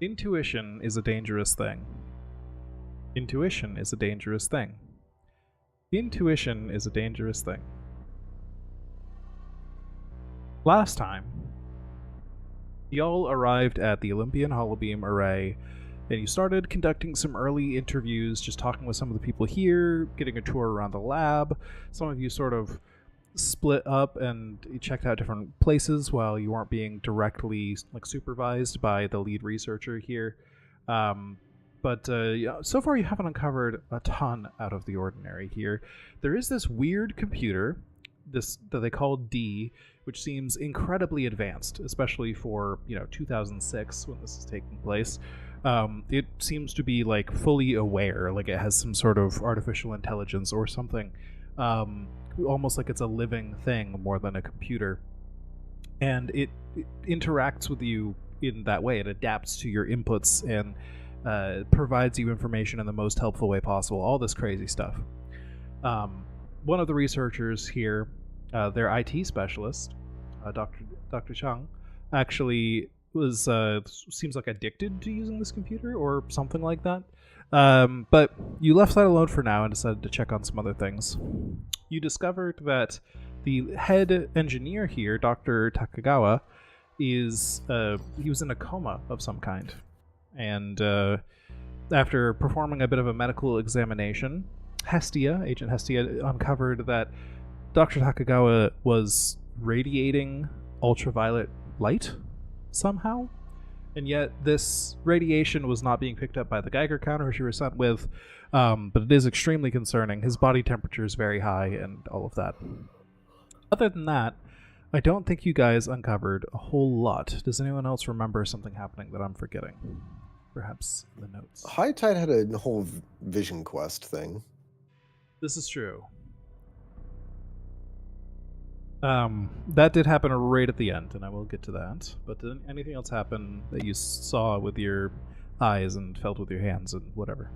Intuition is a dangerous thing. Intuition is a dangerous thing. Intuition is a dangerous thing. Last time, y'all arrived at the Olympian Holobeam Array, and you started conducting some early interviews, just talking with some of the people here, getting a tour around the lab. Some of you sort of split up and checked out different places while you weren't being directly supervised by the lead researcher here. But so far you haven't uncovered a ton out of the ordinary here. There is this weird computer, this that they call D, which seems incredibly advanced, especially for 2006 when this is taking place. It seems to be fully aware, like it has some sort of artificial intelligence or something. Almost like it's a living thing more than a computer, and it interacts with you in that way. It adapts to your inputs and provides you information in the most helpful way possible. All this crazy stuff. One of the researchers here, their IT specialist, Dr. Chang, actually was seems like addicted to using this computer or something like that. But you left that alone for now and decided to check on some other things. You discovered that the head engineer here, Dr. Takagawa, he was in a coma of some kind. And after performing a bit of a medical examination, Agent Hestia, uncovered that Dr. Takagawa was radiating ultraviolet light somehow. And yet this radiation was not being picked up by the Geiger counter she was sent with, but it is extremely concerning. His body temperature is very high and all of that. Other than that, I don't think you guys uncovered a whole lot. Does anyone else remember something happening that I'm forgetting? Perhaps the notes. High Tide had a whole vision quest thing. This is true. That did happen right at the end, and I will get to that. But did anything else happen that you saw with your eyes and felt with your hands and whatever?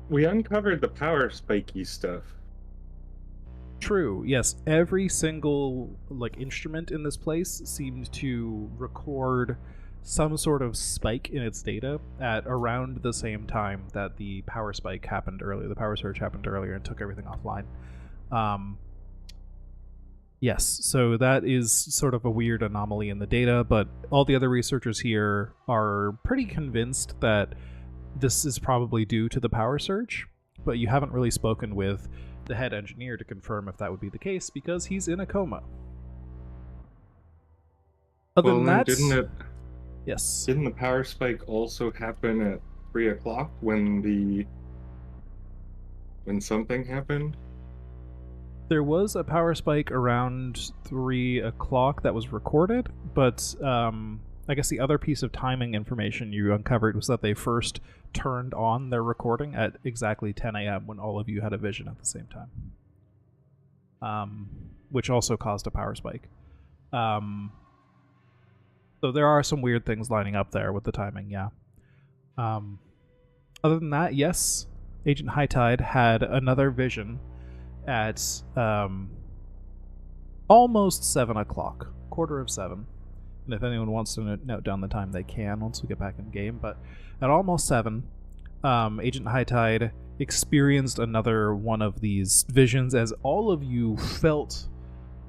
We uncovered the power spiky stuff. True, yes. Every single instrument in this place seemed to record some sort of spike in its data at around the same time that the power spike happened earlier. The power surge happened earlier and took everything offline. Yes, so that is sort of a weird anomaly in the data, but all the other researchers here are pretty convinced that this is probably due to the power surge, but you haven't really spoken with the head engineer to confirm if that would be the case because he's in a coma. Other than that, yes. Didn't the power spike also happen at 3 o'clock when something happened? There was a power spike around 3 o'clock that was recorded, but I guess the other piece of timing information you uncovered was that they first turned on their recording at exactly 10 a.m. when all of you had a vision at the same time, which also caused a power spike. So there are some weird things lining up there with the timing, yeah. Other than that, yes, Agent High Tide had another vision at almost 7 o'clock, 7:15. And if anyone wants to note down the time, they can once we get back in game. But at almost 7, Agent High Tide experienced another one of these visions as all of you felt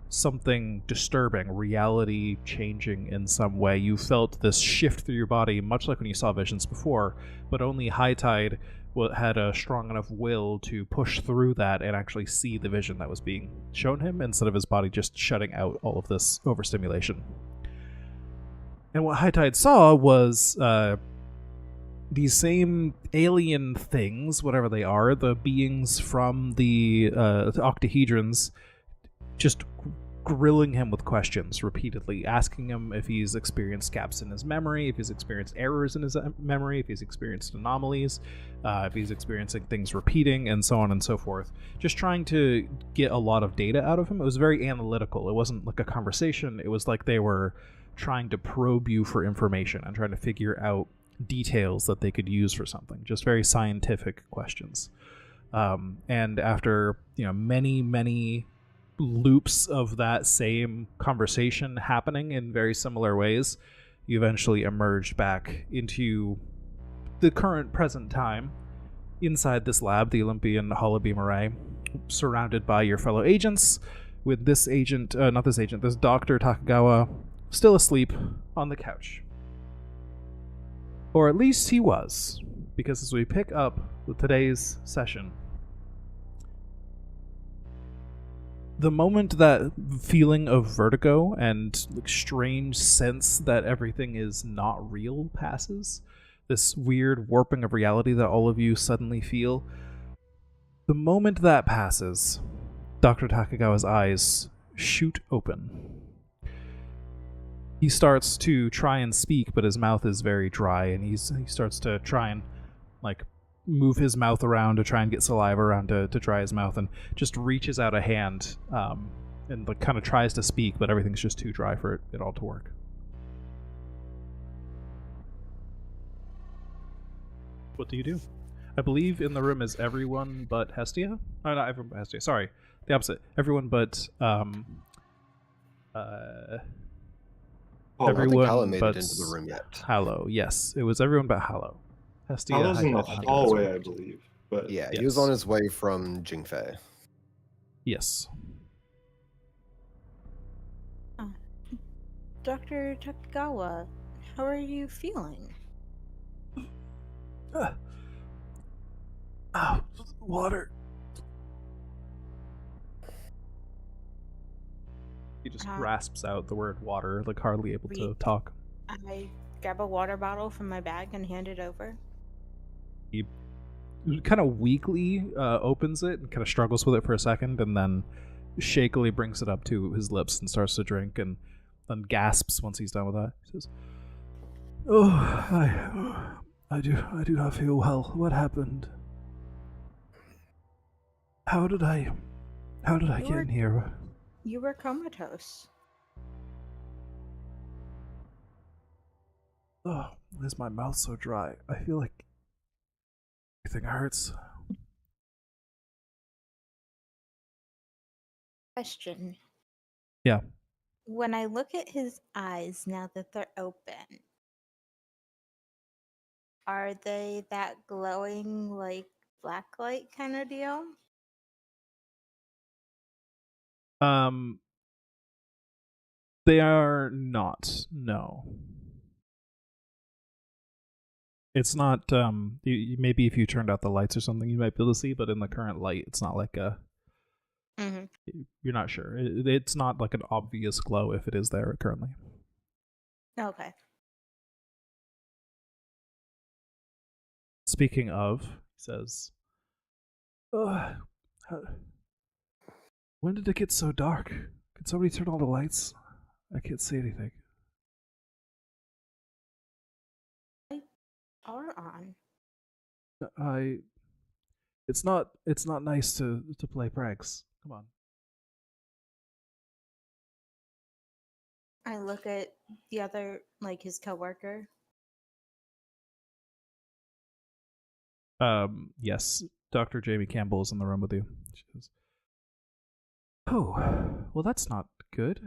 something disturbing, reality changing in some way. You felt this shift through your body, much like when you saw visions before, but only High Tide had a strong enough will to push through that and actually see the vision that was being shown him instead of his body just shutting out all of this overstimulation. And what High Tide saw was these same alien things, whatever they are, the beings from the octahedrons, just grilling him with questions repeatedly, asking him if he's experienced gaps in his memory, if he's experienced errors in his memory, if he's experienced anomalies, if he's experiencing things repeating, and so on and so forth. Just trying to get a lot of data out of him. It was very analytical. It wasn't like a conversation. It was like they were trying to probe you for information and trying to figure out details that they could use for something. Just very scientific questions. And after many loops of that same conversation happening in very similar ways, you eventually emerged back into the current present time inside this lab, the Olympian Holobeam Array, surrounded by your fellow agents, with this agent, this Dr. Takagawa, still asleep on the couch. Or at least he was, because as we pick up with today's session, the moment that feeling of vertigo and strange sense that everything is not real passes, this weird warping of reality that all of you suddenly feel, the moment that passes, Dr. Takagawa's eyes shoot open. He starts to try and speak, but his mouth is very dry, and he starts to try and move his mouth around to try and get saliva around to dry his mouth, and just reaches out a hand and kind of tries to speak, but everything's just too dry for it all to work. What do you do? I believe in the room is everyone but Hestia. Oh, not everyone but Hestia. Sorry, the opposite. Everyone but I don't think Hallow everyone made but it into the room yet. Hallow. Yes, it was everyone but Hallow. Hestia. Hallow's in the had hallway, I believe. But Yeah, Yes. he was on his way from Jingfei. Yes. Dr. Takagawa, how are you feeling? Water. He just rasps out the word water, like hardly able to talk. I grab a water bottle from my bag and hand it over. He kind of weakly opens it and kind of struggles with it for a second, and then shakily brings it up to his lips and starts to drink, and then gasps once he's done with that. He says, I do not feel well. What happened? How did I get in here? You were comatose. Oh, is my mouth so dry? I feel like everything hurts. Question. Yeah. When I look at his eyes now that they're open, are they that glowing, like, black light kind of deal? They are not. No. It's not. Maybe if you turned out the lights or something, you might be able to see. But in the current light, it's not like a. Mm-hmm. You're not sure. It's not like an obvious glow if it is there currently. Okay. Speaking of, he says, when did it get so dark? Could somebody turn all the lights? I can't see anything. Are on. It's not nice to play pranks. Come on. I look at the other, like his coworker. Yes, Dr. Jamie Campbell is in the room with you. She goes, oh, well, that's not good.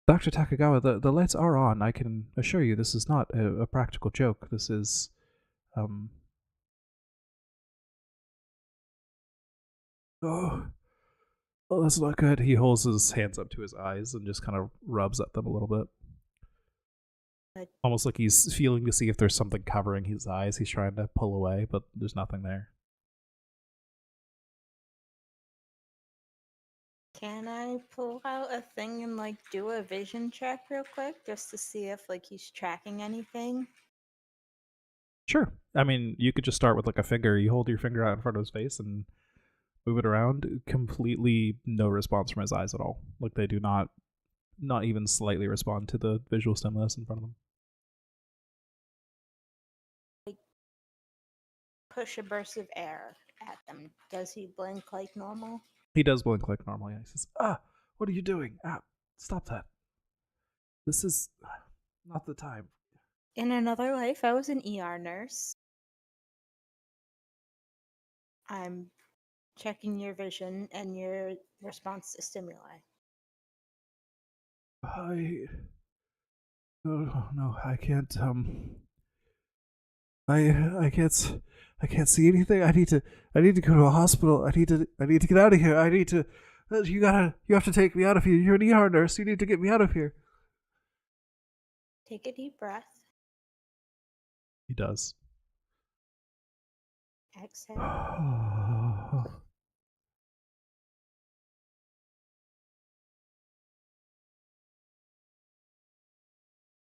Dr. Takagawa, the lights are on. I can assure you this is not a practical joke. This is, oh, that's not good. He holds his hands up to his eyes and just kind of rubs at them a little bit. Almost like he's feeling to see if there's something covering his eyes. He's trying to pull away, but there's nothing there. Can I pull out a thing and like do a vision check real quick just to see if like he's tracking anything? Sure. I mean, you could just start with like a finger. You hold your finger out in front of his face and move it around. Completely no response from his eyes at all. Like they do not even slightly respond to the visual stimulus in front of them. Like push a burst of air at them. Does he blink like normal? He does blink like normal. Yeah. He says, what are you doing? Stop that. This is not the time. In another life, I was an ER nurse. I'm checking your vision and your response to stimuli. No, I can't. I can't see anything. I need to go to a hospital. I need to get out of here. I need to. You have to take me out of here. You're an ER nurse. You need to get me out of here. Take a deep breath. He does. Exhale.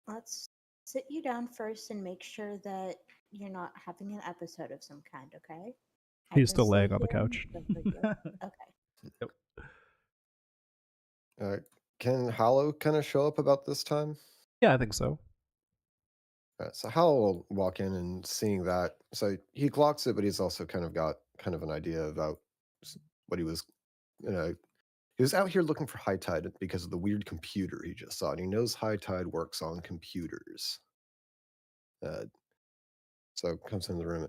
Let's sit you down first and make sure that you're not having an episode of some kind, okay? He's still laying on the couch. Okay. Yep. Can Hollow kind of show up about this time? Yeah, I think so. So Hollow will walk in and seeing that. So he clocks it, but he's also kind of got kind of an idea about what he was, he was out here looking for High Tide because of the weird computer he just saw, and he knows High Tide works on computers. So comes in the room.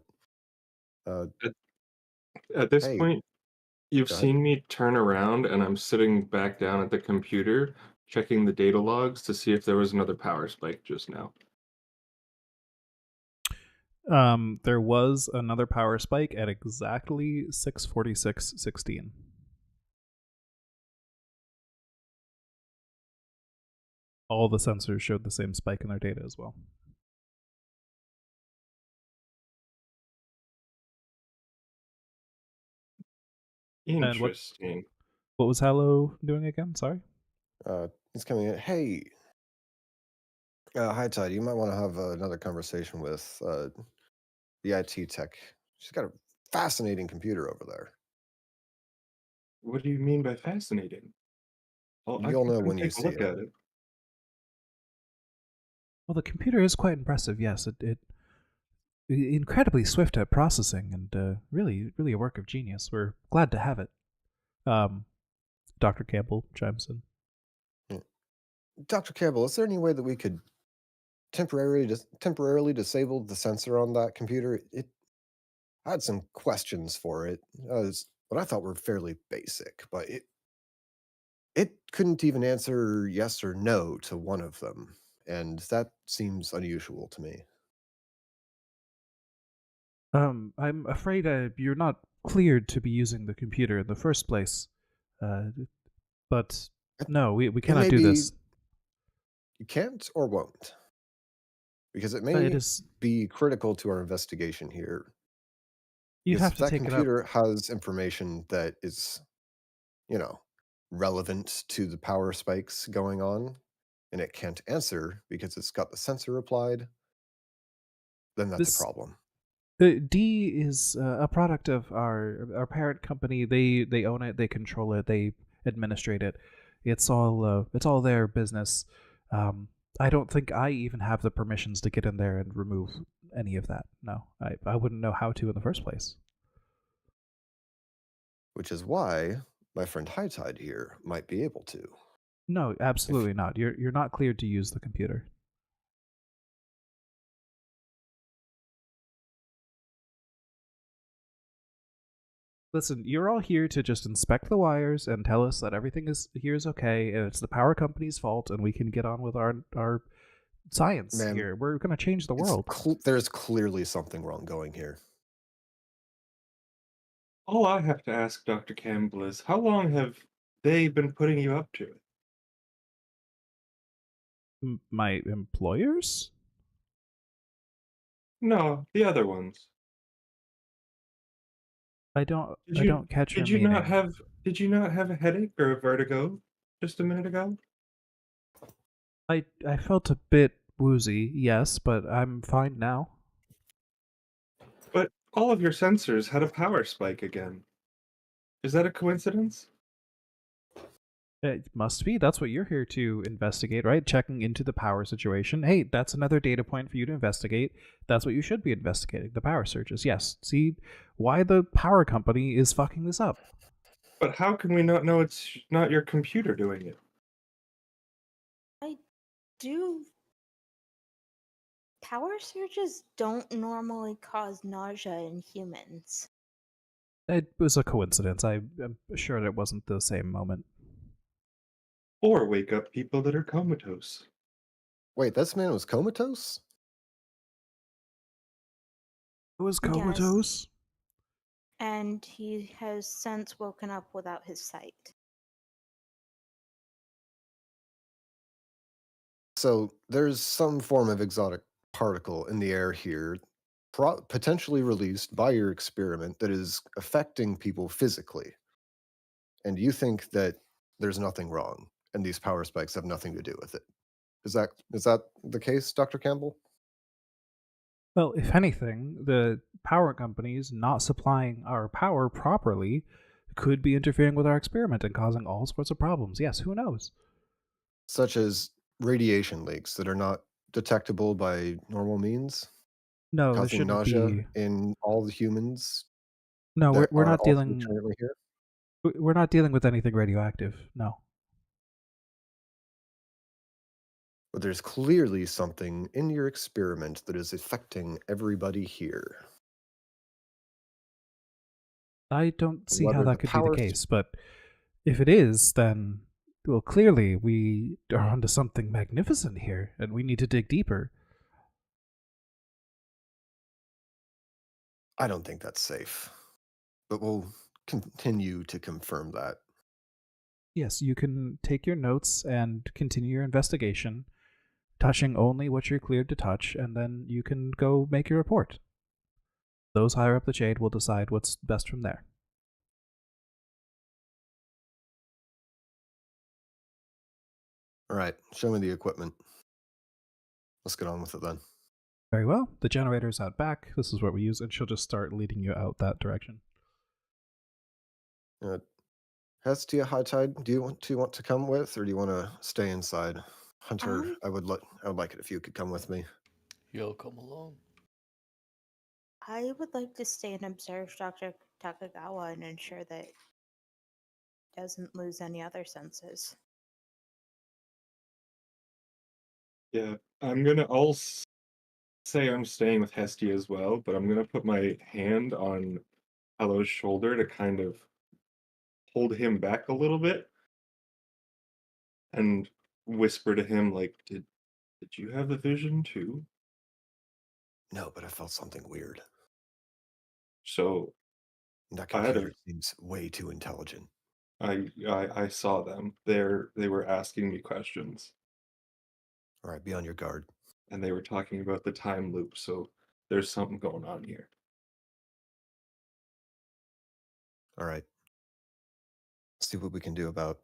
At this Hey, point, you've go ahead. seen me turn around, and I'm sitting back down at the computer, checking the data logs to see if there was another power spike just now. There was another power spike at exactly 6:46:16. All the sensors showed the same spike in their data as well. Interesting. What was Hallow doing again? Sorry. He's coming in. Hey, High Tide, you might want to have another conversation with the IT tech. She's got a fascinating computer over there. What do you mean by fascinating? I You'll can know come when you take a see look it. at it. Well, the computer is quite impressive. Yes, it incredibly swift at processing and really a work of genius. We're glad to have it. Dr. Campbell chimes in. Dr. Campbell, is there any way that we could temporarily disable the sensor on that computer? I had some questions for it, what I thought were fairly basic, but it couldn't even answer yes or no to one of them, and that seems unusual to me. I'm afraid you're not cleared to be using the computer in the first place. But no, we cannot do this. You can't or won't, because it may be critical to our investigation here. You have to that take computer it up. has information that is, relevant to the power spikes going on, and it can't answer because it's got the sensor applied. Then that's a problem. D is a product of our parent company. They own it, they control it, they administrate it. It's all their business. I don't think I even have the permissions to get in there and remove any of that. No, I wouldn't know how to in the first place. Which is why my friend High Tide here might be able to. No, absolutely not. You're not cleared to use the computer. Listen, you're all here to just inspect the wires and tell us that everything is okay, and it's the power company's fault, and we can get on with our science here. We're going to change the world. There's clearly something wrong going here. All I have to ask Dr. Campbell is, how long have they been putting you up to it? My employers? No, the other ones. I don't catch your meaning. Did you not have a headache or a vertigo just a minute ago? I felt a bit woozy, yes, but I'm fine now. But all of your sensors had a power spike again. Is that a coincidence? It must be. That's what you're here to investigate, right? Checking into the power situation. Hey, that's another data point for you to investigate. That's what you should be investigating, the power surges. Yes. See why the power company is fucking this up. But how can we not know it's not your computer doing it? Power surges don't normally cause nausea in humans. It was a coincidence. I'm sure it wasn't the same moment. Or wake up people that are comatose. Wait, this man was comatose? It was Yes. comatose. And he has since woken up without his sight. So there's some form of exotic particle in the air here, potentially released by your experiment, that is affecting people physically. And you think that there's nothing wrong, and these power spikes have nothing to do with it. Is that the case, Dr. Campbell? Well, if anything, the power companies not supplying our power properly could be interfering with our experiment and causing all sorts of problems. Yes, who knows? Such as radiation leaks that are not detectable by normal means, No, there causing shouldn't nausea be. in all the humans No, that we're are not also dealing. currently here. We're not dealing with anything radioactive. No. But there's clearly something in your experiment that is affecting everybody here. I don't see how Whether that the could be the power case, but if it is, then, well, clearly we are onto something magnificent here, and we need to dig deeper. I don't think that's safe, but we'll continue to confirm that. Yes, you can take your notes and continue your investigation, touching only what you're cleared to touch, and then you can go make your report. Those higher up the chain will decide what's best from there. All right, show me the equipment. Let's get on with it then. Very well. The generator's out back. This is what we use, and she'll just start leading you out that direction. Hestia, High Tide, do you want to come with, or do you want to stay inside? Hunter, I would like it if you could come with me. You'll come along. I would like to stay and observe Dr. Takagawa and ensure that he doesn't lose any other senses. Yeah, say I'm staying with Hestia as well, but I'm gonna put my hand on Hello's shoulder to kind of hold him back a little bit and whisper to him like, did you have the vision too? No, but I felt something weird. So That I had computer a seems way too intelligent. I saw them. They were asking me questions All right, be on your guard. and they were talking about the time loop, so there's something going on here. All right. See what we can do about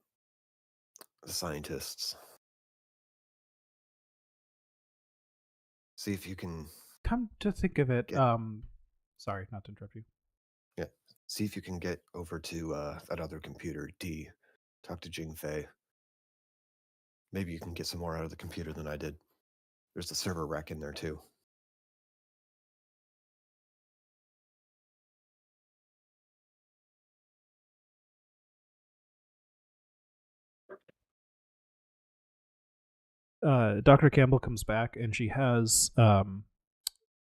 the scientists. See if you can, Come to think of it, Get- sorry, not to interrupt you. yeah, see if you can get over to that other computer, D. Talk to Jing Fei. Maybe you can get some more out of the computer than I did. There's the server rack in there too. Dr. Campbell comes back, and she has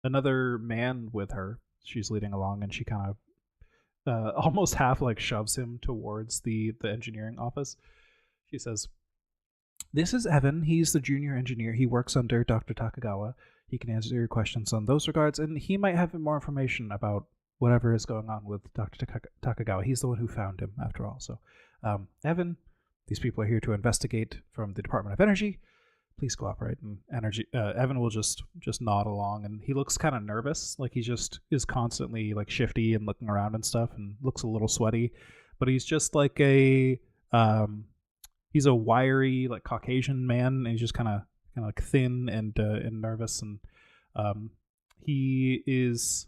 another man with her. She's leading along, and she kind of almost half like shoves him towards the engineering office. She says, "This is Evan. He's the junior engineer. He works under Dr. Takagawa. He can answer your questions on those regards, and he might have more information about whatever is going on with Dr. Takagawa. He's the one who found him, after all. So, Evan, these people are here to investigate from the Department of Energy. Please cooperate." And Evan will just nod along, and he looks kind of nervous, like he just is constantly like shifty and looking around and stuff, and looks a little sweaty, but he's just like he's a wiry like Caucasian man, and he's just kind of like thin and nervous, and he is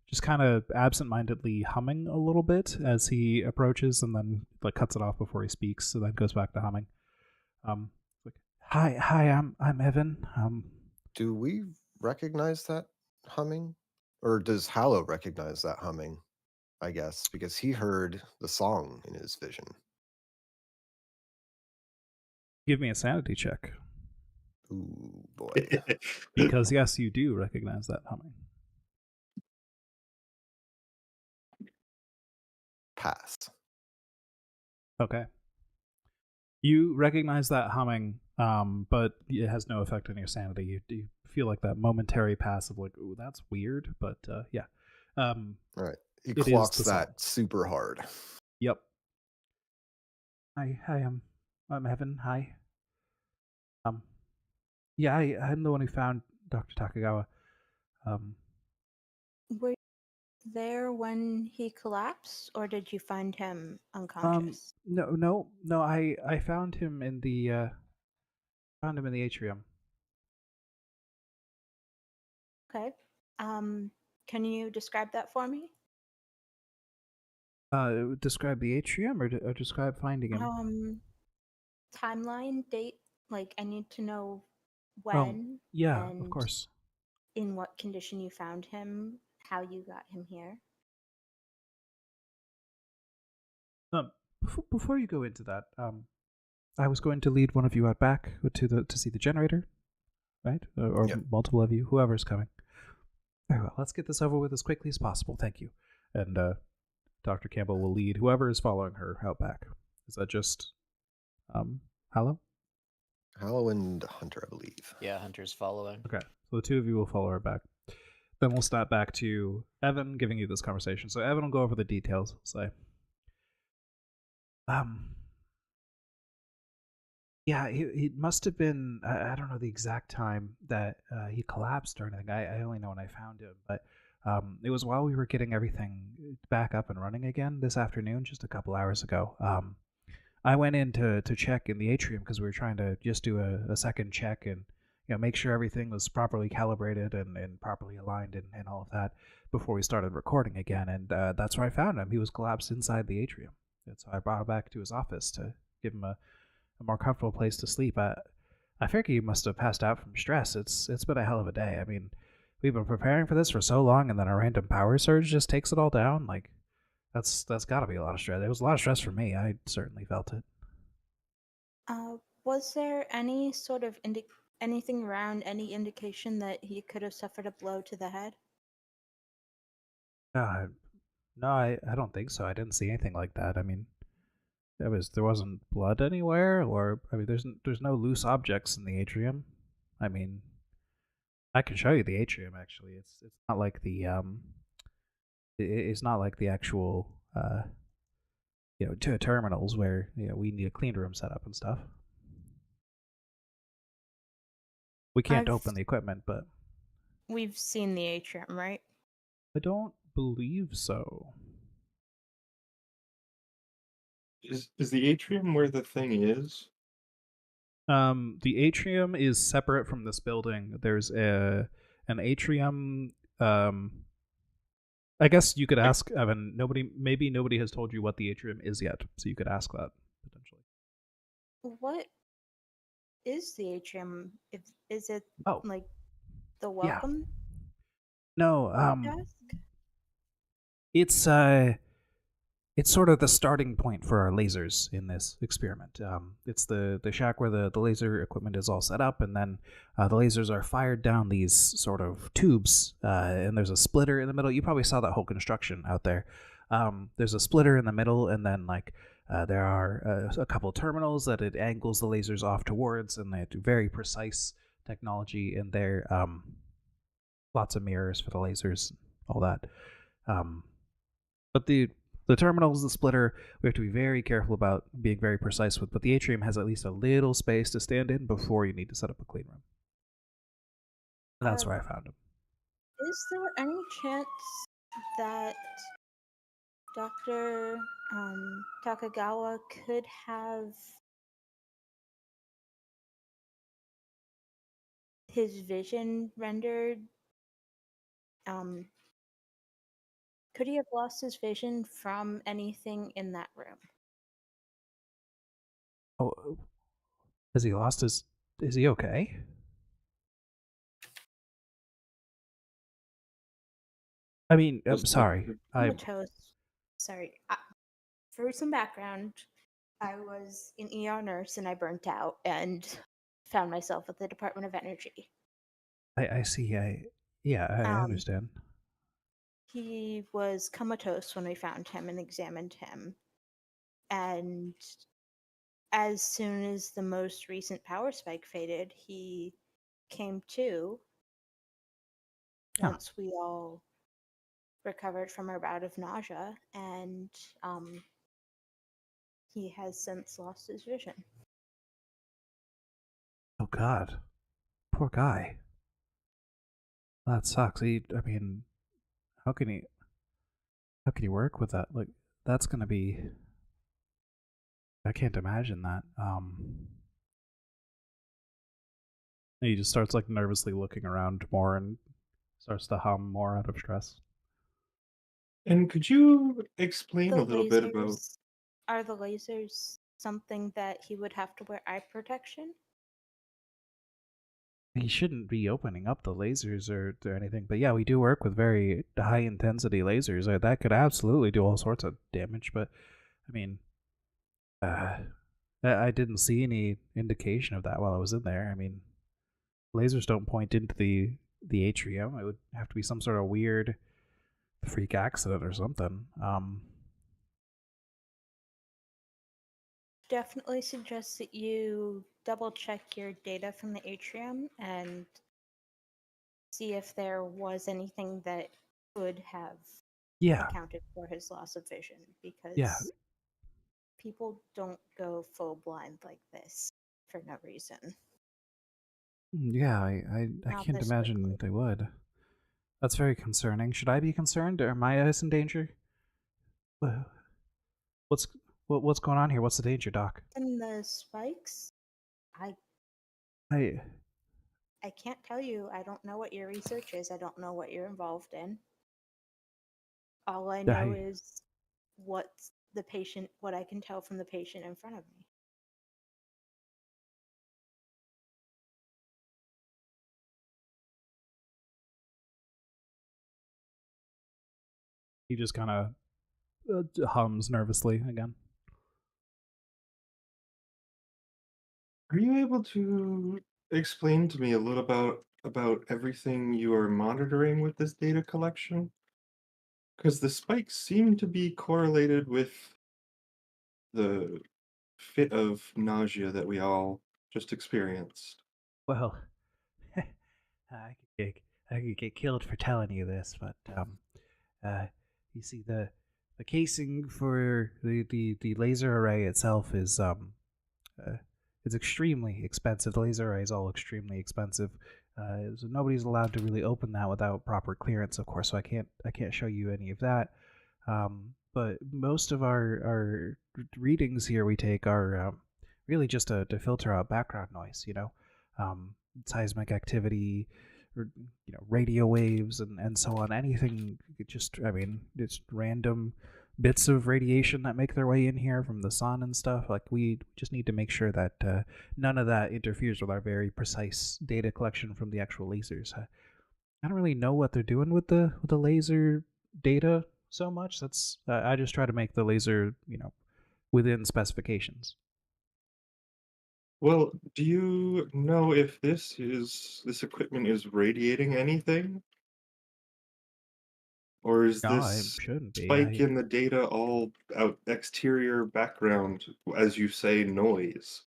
just kind of absent-mindedly humming a little bit as he approaches, and then like cuts it off before he speaks, so then goes back to humming. Hi, I'm Evan. Do we recognize that humming? Or does Hallow recognize that humming? I guess, because he heard the song in his vision. Give me a sanity check, Ooh, boy. because yes, you do recognize that humming. Pass. Okay. You recognize that humming but it has no effect on your sanity. You feel like that momentary pass of like, ooh, that's weird, but yeah. All right. He It is clocks the song. that super hard. Yep. Hi, I'm Evan. Hi. Yeah, I'm the one who found Dr. Takagawa. Were you there when he collapsed, or did you find him unconscious? No. I found him in the atrium. Okay. Can you describe that for me? Describe the atrium, or describe finding him. Timeline, date, like I need to know Oh, when yeah, of and course. in what condition you found him, how you got him here. Before you go into that, I was going to lead one of you out back to see the generator, right? Or Yep. multiple of you, whoever's coming. Very well. Let's get this over with as quickly as possible. Thank you. And Dr. Campbell will lead whoever is following her out back. Is that just Hallow? Hallow and Hunter, I believe. Yeah, Hunter's following. Okay. So the two of you will follow her back. Then we'll start back to Evan giving you this conversation. So Evan will go over the details. Say, yeah, it must have been, I don't know the exact time that he collapsed or anything. I only know when I found him, but it was while we were getting everything back up and running again this afternoon, just a couple hours ago. I went in to check in the atrium because we were trying to just do a second check and make sure everything was properly calibrated and properly aligned and all of that before we started recording again. And that's where I found him. He was collapsed inside the atrium. And so I brought him back to his office to give him a more comfortable place to sleep. I figure he must have passed out from stress. It's been a hell of a day. I mean, we've been preparing for this for so long, and then a random power surge just takes it all down. Like, that's got to be a lot of stress. It was a lot of stress for me. I certainly felt it. Was there any sort of anything around any indication that he could have suffered a blow to the head? No, I don't think so. I didn't see anything like that. I mean, there wasn't blood anywhere, or I mean, there's no loose objects in the atrium. I mean, I can show you the atrium. Actually, it's not like the it's not like the actual terminals where we need a clean room set up and stuff. We can't open the equipment, but we've seen the atrium, right? I don't believe so. Is the atrium where the thing is? The atrium is separate from this building. There's an atrium. I guess you could ask Evan. Maybe nobody has told you what the atrium is yet, so you could ask that potentially. What is the atrium? Is it like the Yeah. welcome? No, desk? It's sort of the starting point for our lasers in this experiment. It's the shack where the laser equipment is all set up, and then the lasers are fired down these sort of tubes, and there's a splitter in the middle. You probably saw that whole construction out there. There's a splitter in the middle, and then there are a couple terminals that it angles the lasers off towards, and they do very precise technology in there. Lots of mirrors for the lasers, all that. But the terminals, the splitter, we have to be very careful about being very precise with. But the atrium has at least a little space to stand in before you need to set up a clean room. And that's where I found him. Is there any chance that Dr. Takagawa could have his vision rendered? Could he have lost his vision from anything in that room? Oh, has he lost his? Is he okay? I mean, I'm sorry. Sorry. For some background, I was an ER nurse and I burnt out and found myself at the Department of Energy. I see. I understand. He was comatose when we found him and examined him. And as soon as the most recent power spike faded, he came to Huh. once we all recovered from our bout of nausea, and he has since lost his vision. Oh God, poor guy. That sucks. I mean, how can he? How can he work with that? Like, that's gonna be. I can't imagine that. He just starts like nervously looking around more and starts to hum more out of stress. And could you explain The a little bit about... lasers, are the lasers something that he would have to wear eye protection? He shouldn't be opening up the lasers or anything, but yeah, we do work with very high intensity lasers. That could absolutely do all sorts of damage, but I mean, I didn't see any indication of that while I was in there. I mean, lasers don't point into the atrium. It would have to be some sort of weird freak accident or something. Definitely suggest that you double check your data from the atrium and see if there was anything that could have Yeah, accounted for his loss of vision, because yeah, people don't go full blind like this for no reason. yeah. I Not can't this imagine quickly. they would. That's very concerning. Should I be concerned? Are my eyes in danger? Wha- What's what's going on here? What's the danger, Doc? And the spikes, I I I can't tell you. I don't know what your research is. I don't know what you're involved in. All I know I is what I can tell from the patient in front of me. he just kind of hums nervously again. Are you able to explain to me a little about everything you are monitoring with this data collection? Because the spikes seem to be correlated with the fit of nausea that we all just experienced. Well, I could get I could get killed for telling you this, but uh, you see the casing for the laser array itself uh, is extremely expensive. The laser array is all extremely expensive. So nobody's allowed to really open that without proper clearance, of course. So I can't show you any of that. But most of our readings here we take are really just to filter out background noise. Seismic activity, or radio waves and so on. Anything, it's random bits of radiation that make their way in here from the sun and stuff. Like, we just need to make sure that none of that interferes with our very precise data collection from the actual lasers. I don't really know what they're doing with the laser data so much. That's I just try to make the laser within specifications. Well, do you know if this equipment is radiating anything? Or is No, I this shouldn't be. spike in the data all out exterior background, as you say, noise?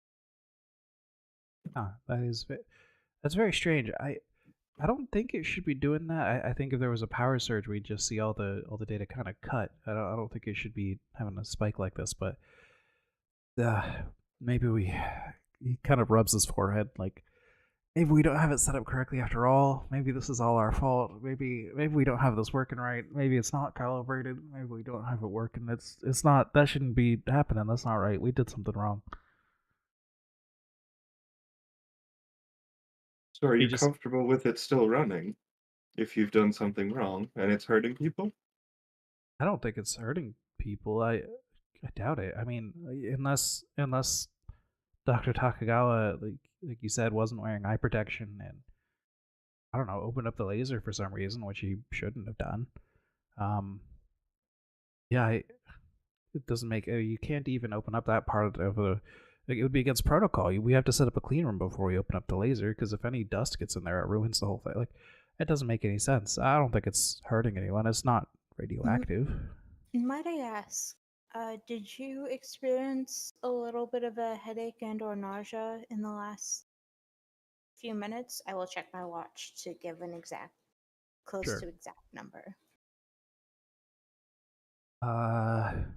That's very strange. I don't think it should be doing that. I think if there was a power surge, we'd just see all the data kind of cut. I don't think it should be having a spike like this. But uh, maybe he kind of rubs his forehead, like maybe we don't have it set up correctly after all. Maybe this is all our fault. Maybe we don't have this working right. Maybe it's not calibrated. Maybe we don't have it working. It's not, that shouldn't be happening. That's not right. We did something wrong. So are He you just comfortable with it still running if you've done something wrong and it's hurting people? I don't think it's hurting people. I doubt it. I mean, unless Dr. Takagawa, like you said, wasn't wearing eye protection and I don't know, opened up the laser for some reason, which he shouldn't have done. Um, yeah, it doesn't make you can't even open up that part of the. Like, it would be against protocol. We have to set up a clean room before we open up the laser because if any dust gets in there, it ruins the whole thing. Like, it doesn't make any sense. I don't think it's hurting anyone. It's not radioactive. Might I ask, Did you experience a little bit of a headache and or nausea in the last few minutes? I will check my watch to give an close Sure. to exact number.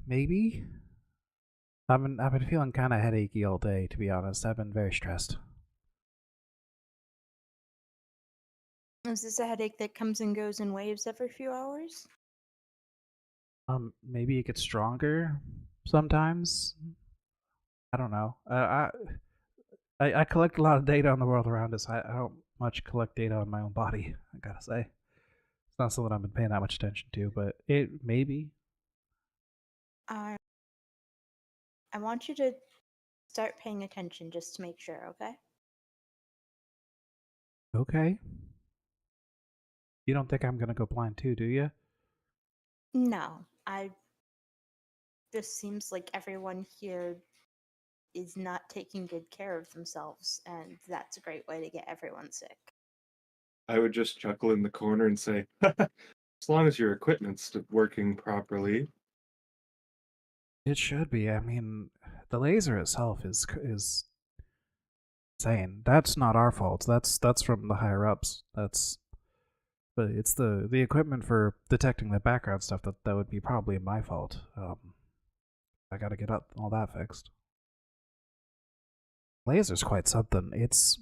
Maybe. I've been feeling kind of headachy all day, to be honest. I've been very stressed. Is this a headache that comes and goes in waves every few hours? Maybe it gets stronger sometimes. I don't know. I collect a lot of data on the world around us. I don't much collect data on my own body, I gotta say. It's not something I've been paying that much attention to, but it maybe. I want you to start paying attention just to make sure, okay? Okay. You don't think I'm gonna go blind too, do you? No, this seems like everyone here is not taking good care of themselves, and that's a great way to get everyone sick. I would just chuckle in the corner and say, as long as your equipment's working properly. It should be. I mean, the laser itself is insane. That's not our fault. That's from the higher ups. But it's the equipment for detecting the background stuff that would be probably my fault. I gotta get all that fixed. Laser's quite something. It's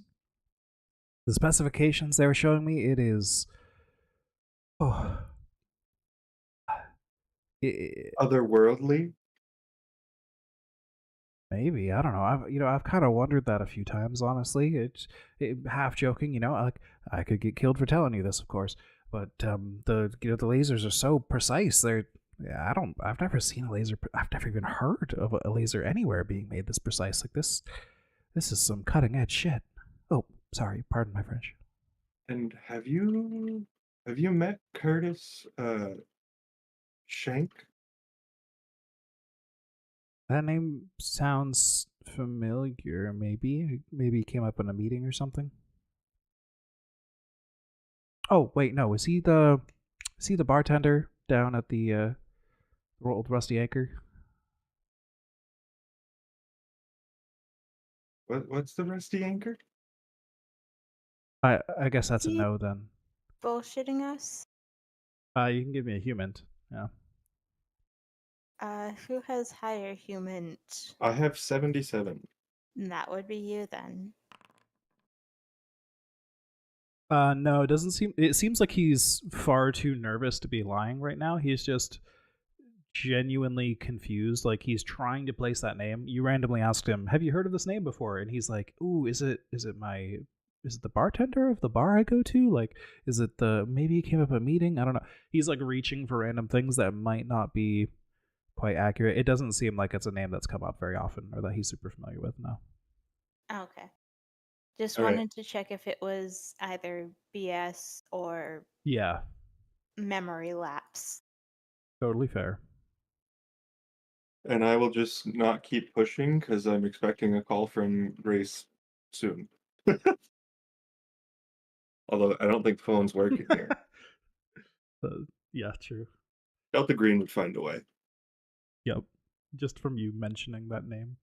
the specifications they were showing me. It is. Oh. Otherworldly? Maybe, I don't know. I've kind of wondered that a few times. Honestly, half joking. Like I could get killed for telling you this, of course. But the lasers are so precise. I've never seen a laser. I've never even heard of a laser anywhere being made this precise. Like this. This is some cutting edge shit. Oh, sorry. Pardon my French. And have you met Curtis Shank? That name sounds familiar. Maybe he came up in a meeting or something. Oh wait, no. Is he the bartender down at the old Rusty Anchor? What's the Rusty Anchor? I guess that's a He no then. bullshitting us? You can give me a human. Yeah. Who has higher human? I have 77. That would be you then. No, it doesn't seem. It seems like he's far too nervous to be lying right now. He's just genuinely confused. Like he's trying to place that name. You randomly asked him, "Have you heard of this name before?" And he's like, "Ooh, is it the bartender of the bar I go to? Like, is it maybe he came up at a meeting? I don't know." He's like reaching for random things that might not be quite accurate. It doesn't seem like it's a name that's come up very often or that he's super familiar with. No. Okay. Just All right. wanted to check if it was either BS or Yeah. memory lapse. Totally fair. And I will just not keep pushing because I'm expecting a call from Grace soon. Although I don't think the phone's working here. Yeah, true. Delta Green would find a way. Yep. Just from you mentioning that name.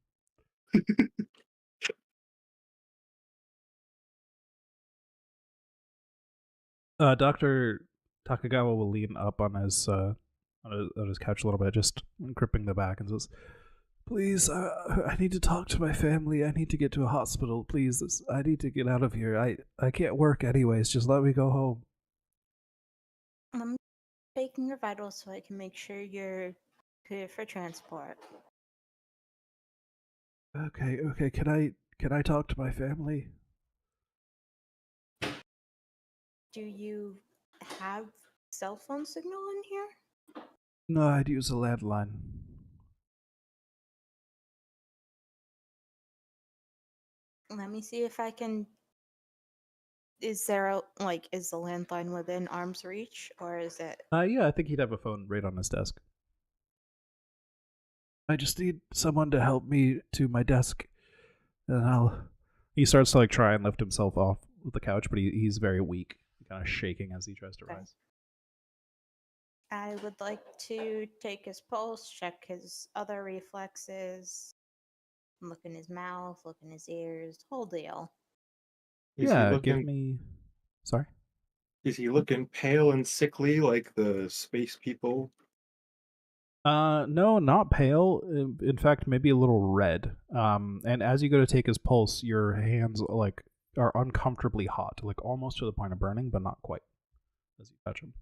Dr. Takagawa will lean up on his couch a little bit, just gripping the back, and says, "Please, I need to talk to my family. I need to get to a hospital. Please, I need to get out of here. I can't work anyways. Just let me go home." I'm taking your vitals so I can make sure you're clear for transport. Okay. Can I talk to my family? Do you have cell phone signal in here? No, I'd use a landline. Let me see if I can. Is the landline within arm's reach, or is it? Yeah, I think he'd have a phone right on his desk. I just need someone to help me to my desk, and He starts to like try and lift himself off the couch, but he's very weak, kind of shaking as he tries to Okay. rise. I would like to take his pulse, check his other reflexes, look in his mouth, look in his ears, whole deal. Is he Yeah, looking? give me. Sorry. Is he looking pale and sickly like the space people? No, not pale. In fact, maybe a little red. And as you go to take his pulse, your hands like are uncomfortably hot, like almost to the point of burning, but not quite as you touch him.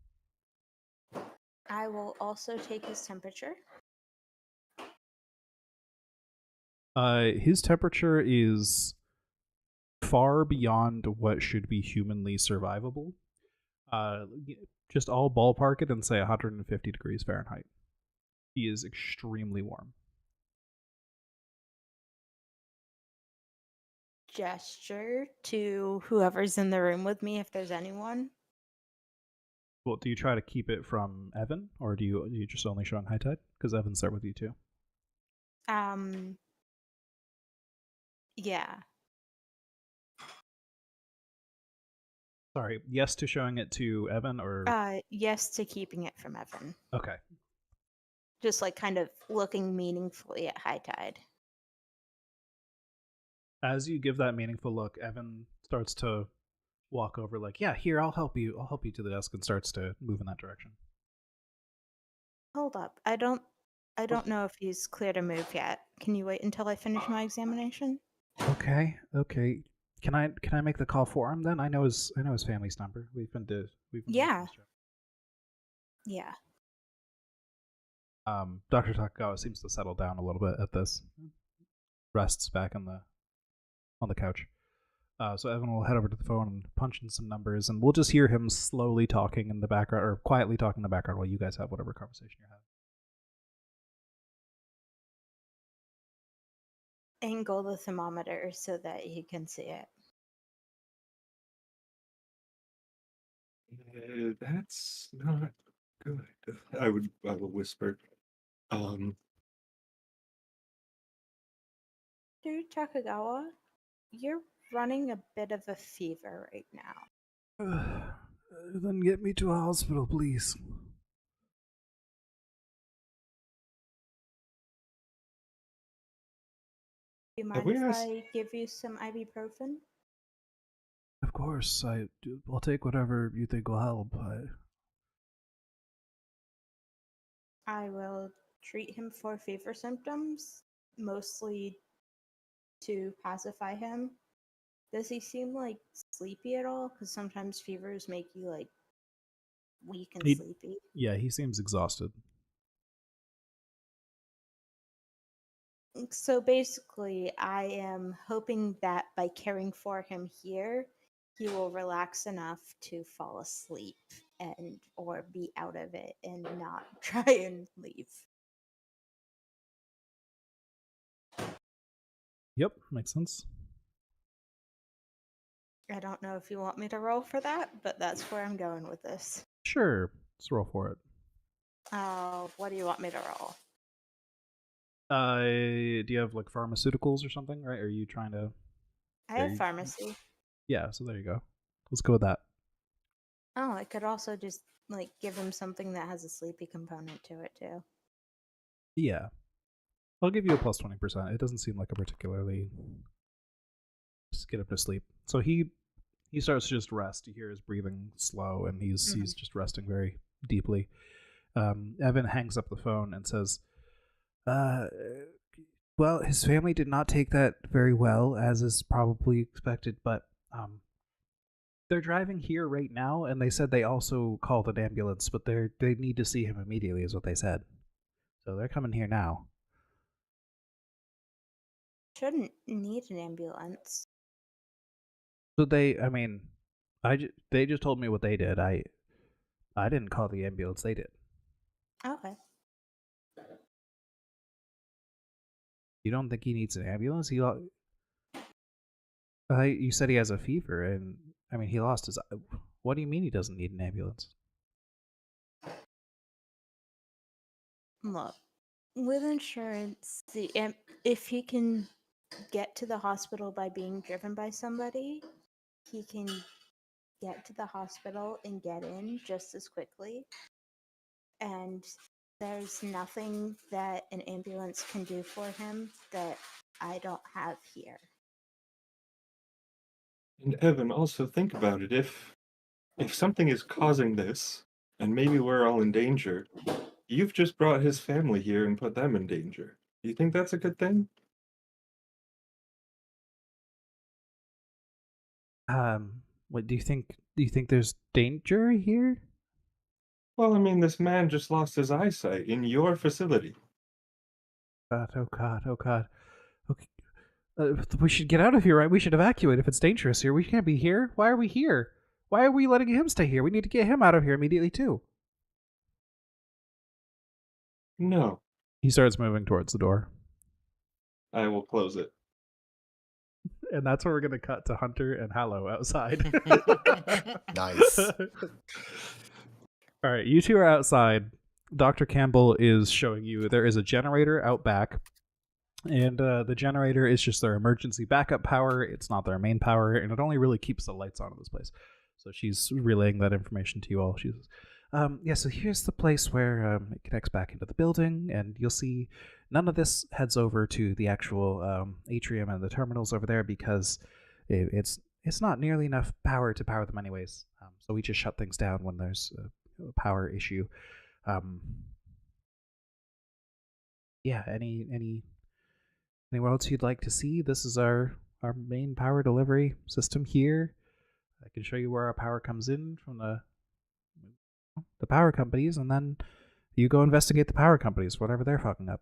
I will also take his temperature. His temperature is far beyond what should be humanly survivable. Just all ballpark it and say 150 degrees Fahrenheit. He is extremely warm. Gesture to whoever's in the room with me if there's anyone. Well, do you try to keep it from Evan, or do you just only showing high tide? Because Evan's there with you too. Yeah. Sorry, yes to showing it to Evan, or Yes to keeping it from Evan. okay. Just like kind of looking meaningfully at high tide. As you give that meaningful look, Evan starts to walk over, like, "Yeah, here, I'll help you. I'll help you to the desk," and starts to move in that direction. Hold up. I don't know if he's clear to move yet. Can you wait until I finish my examination? Okay. Can I make the call for him then? I know his family's number. We've been Yeah. Yeah. Dr. Takagawa seems to settle down a little bit at this. Rests back on the couch. So Evan will head over to the phone and punch in some numbers, and we'll just hear him slowly talking in the background, or quietly talking in the background while you guys have whatever conversation you're having. Angle the thermometer so that you can see it. That's not good. I will whisper. Dude, Takagawa, you're running a bit of a fever right now. Then get me to a hospital, please. Do you Have mind we if asked- I give you some ibuprofen? Of course, I'll take whatever you think will help. I will treat him for fever symptoms, mostly to pacify him. Does he seem like sleepy at all? Because sometimes fevers make you like weak and sleepy. Yeah, he seems exhausted. So basically, I am hoping that by caring for him here, he will relax enough to fall asleep and or be out of it and not try and leave. Yep, makes sense. I don't know if you want me to roll for that, but that's where I'm going with this. Sure, let's roll for it. What do you want me to roll? Do you have like pharmaceuticals or something, right? Are you trying to? I have pharmacy. Yeah, so there you go. Let's go with that. Oh, I could also just like give him something that has a sleepy component to it too. Yeah. I'll give you a plus 20%. It doesn't seem like a particularly just get him to sleep. So he starts to just rest. You hear his breathing slow, and he's just resting very deeply. Evan hangs up the phone and says, well, his family did not take that very well, as is probably expected, but they're driving here right now, and they said they also called an ambulance, but they need to see him immediately, is what they said. So they're coming here now. Shouldn't need an ambulance. So they just told me what they did. I didn't call the ambulance. They did. Okay. You don't think he needs an ambulance? You said he has a fever, and I mean he lost his. What do you mean he doesn't need an ambulance? Look, with insurance, if he can get to the hospital by being driven by somebody, he can get to the hospital and get in just as quickly. and there's nothing that an ambulance can do for him that I don't have here. And Evan, also think about it. If something is causing this, and maybe we're all in danger, you've just brought his family here and put them in danger. Do you think that's a good thing? What do you think? Do you think there's danger here? Well, I mean, this man just lost his eyesight in your facility. God, oh God, oh God. Okay, we should get out of here, right? We should evacuate if it's dangerous here. We can't be here. Why are we here? Why are we letting him stay here? We need to get him out of here immediately too. No, He starts moving towards the door, I will close it. and that's where we're gonna cut to Hunter and Hallow outside. Nice. All right, you two are outside. Dr. Campbell is showing you there is a generator out back, and the generator is just their emergency backup power. It's not their main power, and it only really keeps the lights on in this place. So she's relaying that information to you all. She says, yeah, so here's the place where it connects back into the building, and you'll see none of this heads over to the actual atrium and the terminals over there because it's not nearly enough power to power them anyways. So we just shut things down when there's a power issue. Yeah, anywhere else you'd like to see? This is our main power delivery system here. I can show you where our power comes in from the power companies, and then you go investigate the power companies, whatever they're fucking up.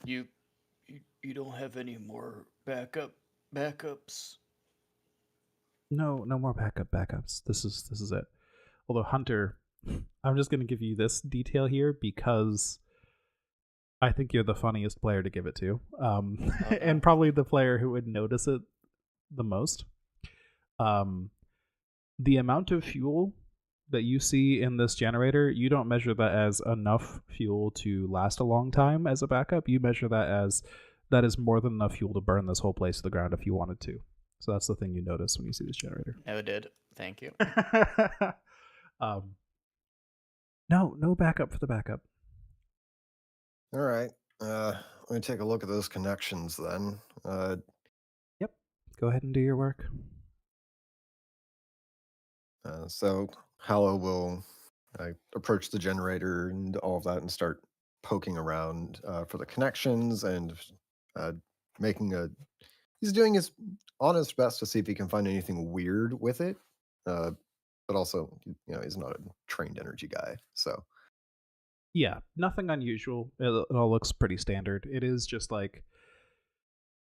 You don't have any more backups? No more backups. This is it. Although Hunter, I'm just gonna give you this detail here because I think you're the funniest player to give it to, and probably the player who would notice it the most. The amount of fuel that you see in this generator, you don't measure that as enough fuel to last a long time as a backup. You measure that as that is more than enough fuel to burn this whole place to the ground if you wanted to. So that's the thing you notice when you see this generator. Noted. Thank you. No backup for the backup. All right. Let me take a look at those connections then. Yep. Go ahead and do your work. So Hallow will approach the generator and all of that and start poking around for the connections and making a. He's doing his honest best to see if he can find anything weird with it, but also, he's not a trained energy guy, so. Yeah, nothing unusual. It all looks pretty standard. It is just like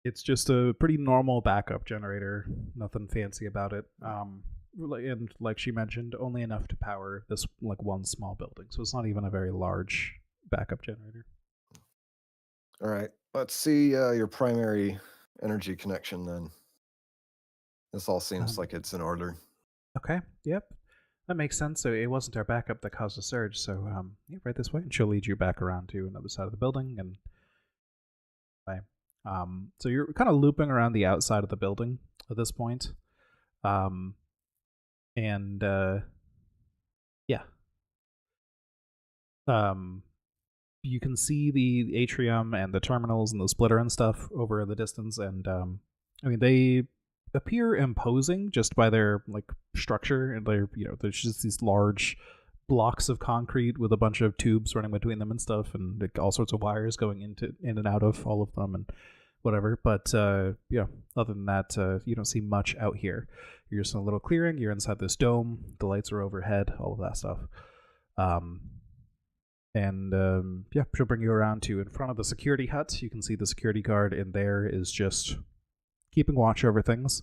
it's just a pretty normal backup generator. Nothing fancy about it. And like she mentioned, only enough to power this like one small building. So it's not even a very large backup generator. All right, let's see your primary energy connection then. This all seems like it's in order. Okay. Yep. That makes sense. So it wasn't our backup that caused the surge. So yeah, right this way, and she'll lead you back around to another side of the building. And so you're kind of looping around the outside of the building at this point. And yeah. You can see the atrium and the terminals and the splitter and stuff over in the distance, and I mean they appear imposing just by their like structure, and they're there's just these large blocks of concrete with a bunch of tubes running between them and stuff, and like, all sorts of wires going in and out of all of them and whatever. But yeah, other than that, you don't see much out here. You're just in a little clearing. You're inside this dome. The lights are overhead. All of that stuff. And yeah, she'll bring you around to in front of the security hut. You can see the security guard in there is just keeping watch over things.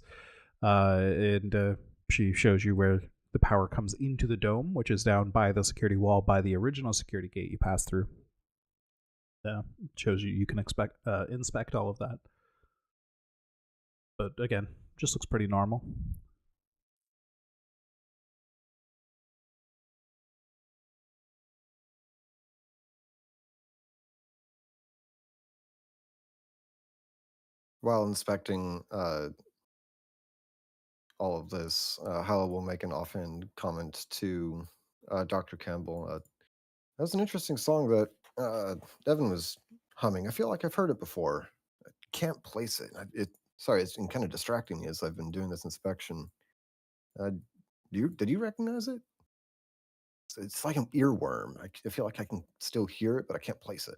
And she shows you where the power comes into the dome, which is down by the security wall by the original security gate you passed through. Shows you can inspect all of that. But again, just looks pretty normal. While inspecting all of this, Hal will make an offhand comment to Dr. Campbell. That was an interesting song that Devin was humming. I feel like I've heard it before. I can't place it. Sorry, it's been kind of distracting me as I've been doing this inspection. Did you recognize it? It's like an earworm. I feel like I can still hear it, but I can't place it.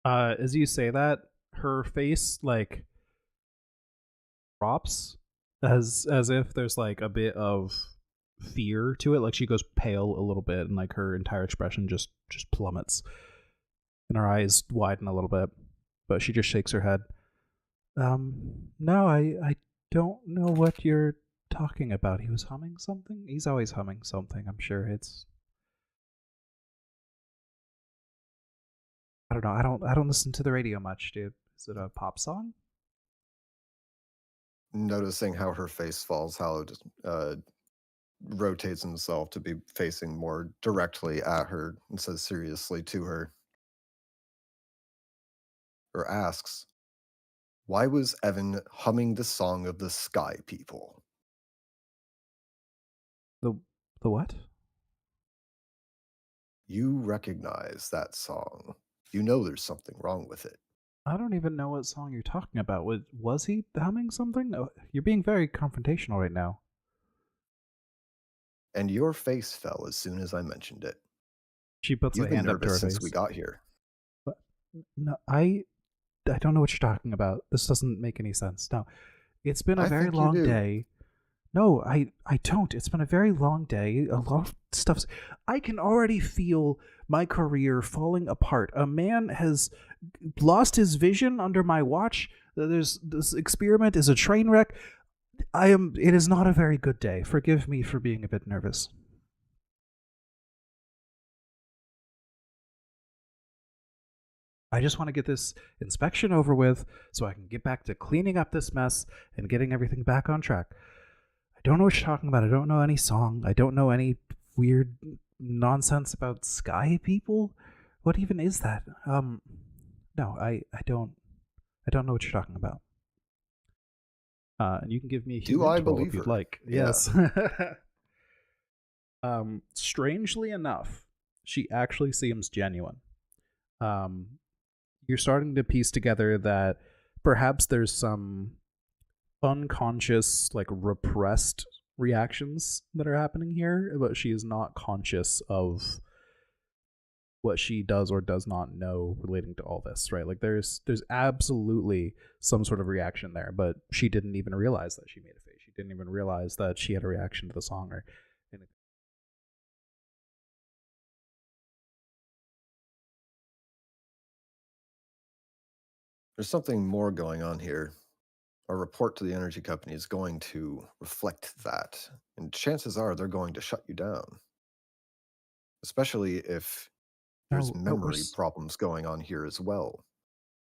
As you say that, her face like drops as if there's like a bit of fear to it. Like she goes pale a little bit, and like her entire expression just plummets, and her eyes widen a little bit. But she just shakes her head. No, I don't know what you're talking about. He was humming something. He's always humming something. I'm sure it's. I don't know. I don't listen to the radio much, dude. Is it a pop song? Noticing how her face falls, how it just rotates himself to be facing more directly at her and says seriously to her, or asks, "Why was Evan humming the song of the Sky People?" The what? You recognize that song. You know there's something wrong with it. I don't even know what song you're talking about. Was he humming something? Oh, you're being very confrontational right now. And your face fell as soon as I mentioned it. She puts You've a been hand up to her nervous since face. we got here. But, no, I don't know what you're talking about. This doesn't make any sense. No, it's been a I very think you long do. day. No, I don't. It's been a very long day. A lot of stuff. I can already feel my career falling apart. A man has lost his vision under my watch. This experiment is a train wreck. It is not a very good day. Forgive me for being a bit nervous. I just want to get this inspection over with so I can get back to cleaning up this mess and getting everything back on track. I don't know what you're talking about. I don't know any song. I don't know any weird nonsense about sky people. What even is that? No, I don't know what you're talking about. And you can give me a Do human I toll believe if you'd her? like. Yeah. Yes. Strangely enough, she actually seems genuine. You're starting to piece together that perhaps there's some unconscious, like repressed reactions that are happening here, but she is not conscious of what she does or does not know relating to all this, right? Like there's absolutely some sort of reaction there, but she didn't even realize that she made a face. She didn't even realize that she had a reaction to the song or anything. There's something more going on here. Our report to the energy company is going to reflect that. And chances are they're going to shut you down. Especially if there's No, memory problems going on here as well.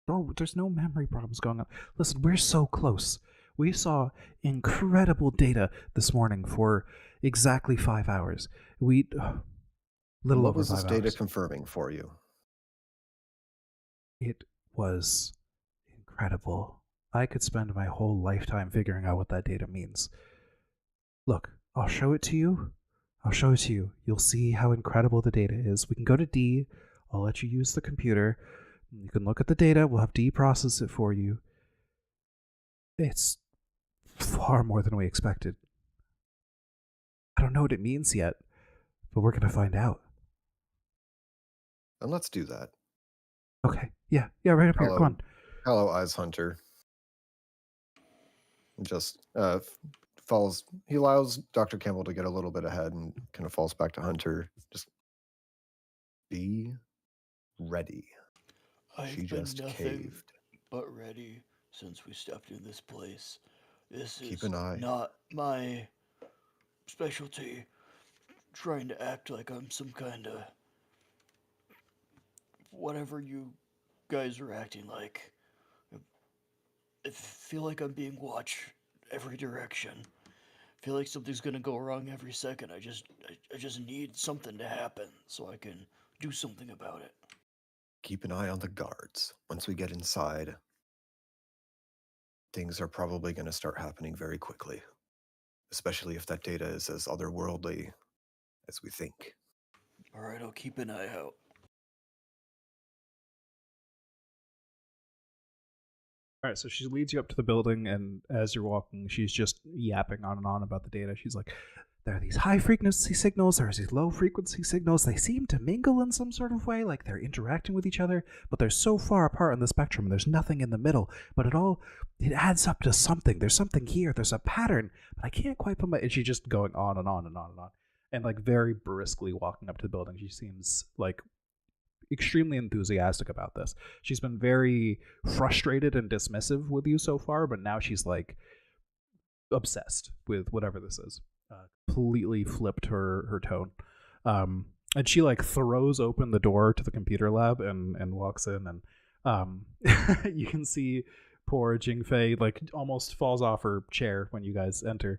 No, there's no memory problems going on. Listen, we're so close. We saw incredible data this morning for exactly 5 hours. Little What over was this 5 data hours. confirming for you? It was incredible. I could spend my whole lifetime figuring out what that data means. Look, I'll show it to you. I'll show it to you. You'll see how incredible the data is. We can go to D. I'll let you use the computer. You can look at the data. We'll have D process it for you. It's far more than we expected. I don't know what it means yet, but we're going to find out. And let's do that. Okay. Yeah, right up here. Come on. Hello, Eyes Hunter. Just falls. He allows Dr. Campbell to get a little bit ahead and kind of falls back to Hunter. Just be ready. She I've been just nothing caved. but ready since we stepped in this place. This Keep is an eye. not my specialty. Trying to act like I'm some kind of whatever you guys are acting like. I feel like I'm being watched every direction. I feel like something's gonna go wrong every second. I just need something to happen so I can do something about it. Keep an eye on the guards. Once we get inside, things are probably going to start happening very quickly. Especially if that data is as otherworldly as we think. All right, I'll keep an eye out. All right, so she leads you up to the building, and as you're walking, she's just yapping on and on about the data. She's like, there are these high-frequency signals, there's these low-frequency signals. They seem to mingle in some sort of way, like they're interacting with each other, but they're so far apart on the spectrum, and there's nothing in the middle. But it adds up to something. There's something here. There's a pattern, but I can't quite put my... And she's just going on and on and on and on. And, like, very briskly walking up to the building. She seems, like, extremely enthusiastic about this. She's been very frustrated and dismissive with you so far, but now she's like obsessed with whatever this is. Completely flipped her tone. And she like throws open the door to the computer lab and walks in, and you can see poor Ghelfi like almost falls off her chair when you guys enter.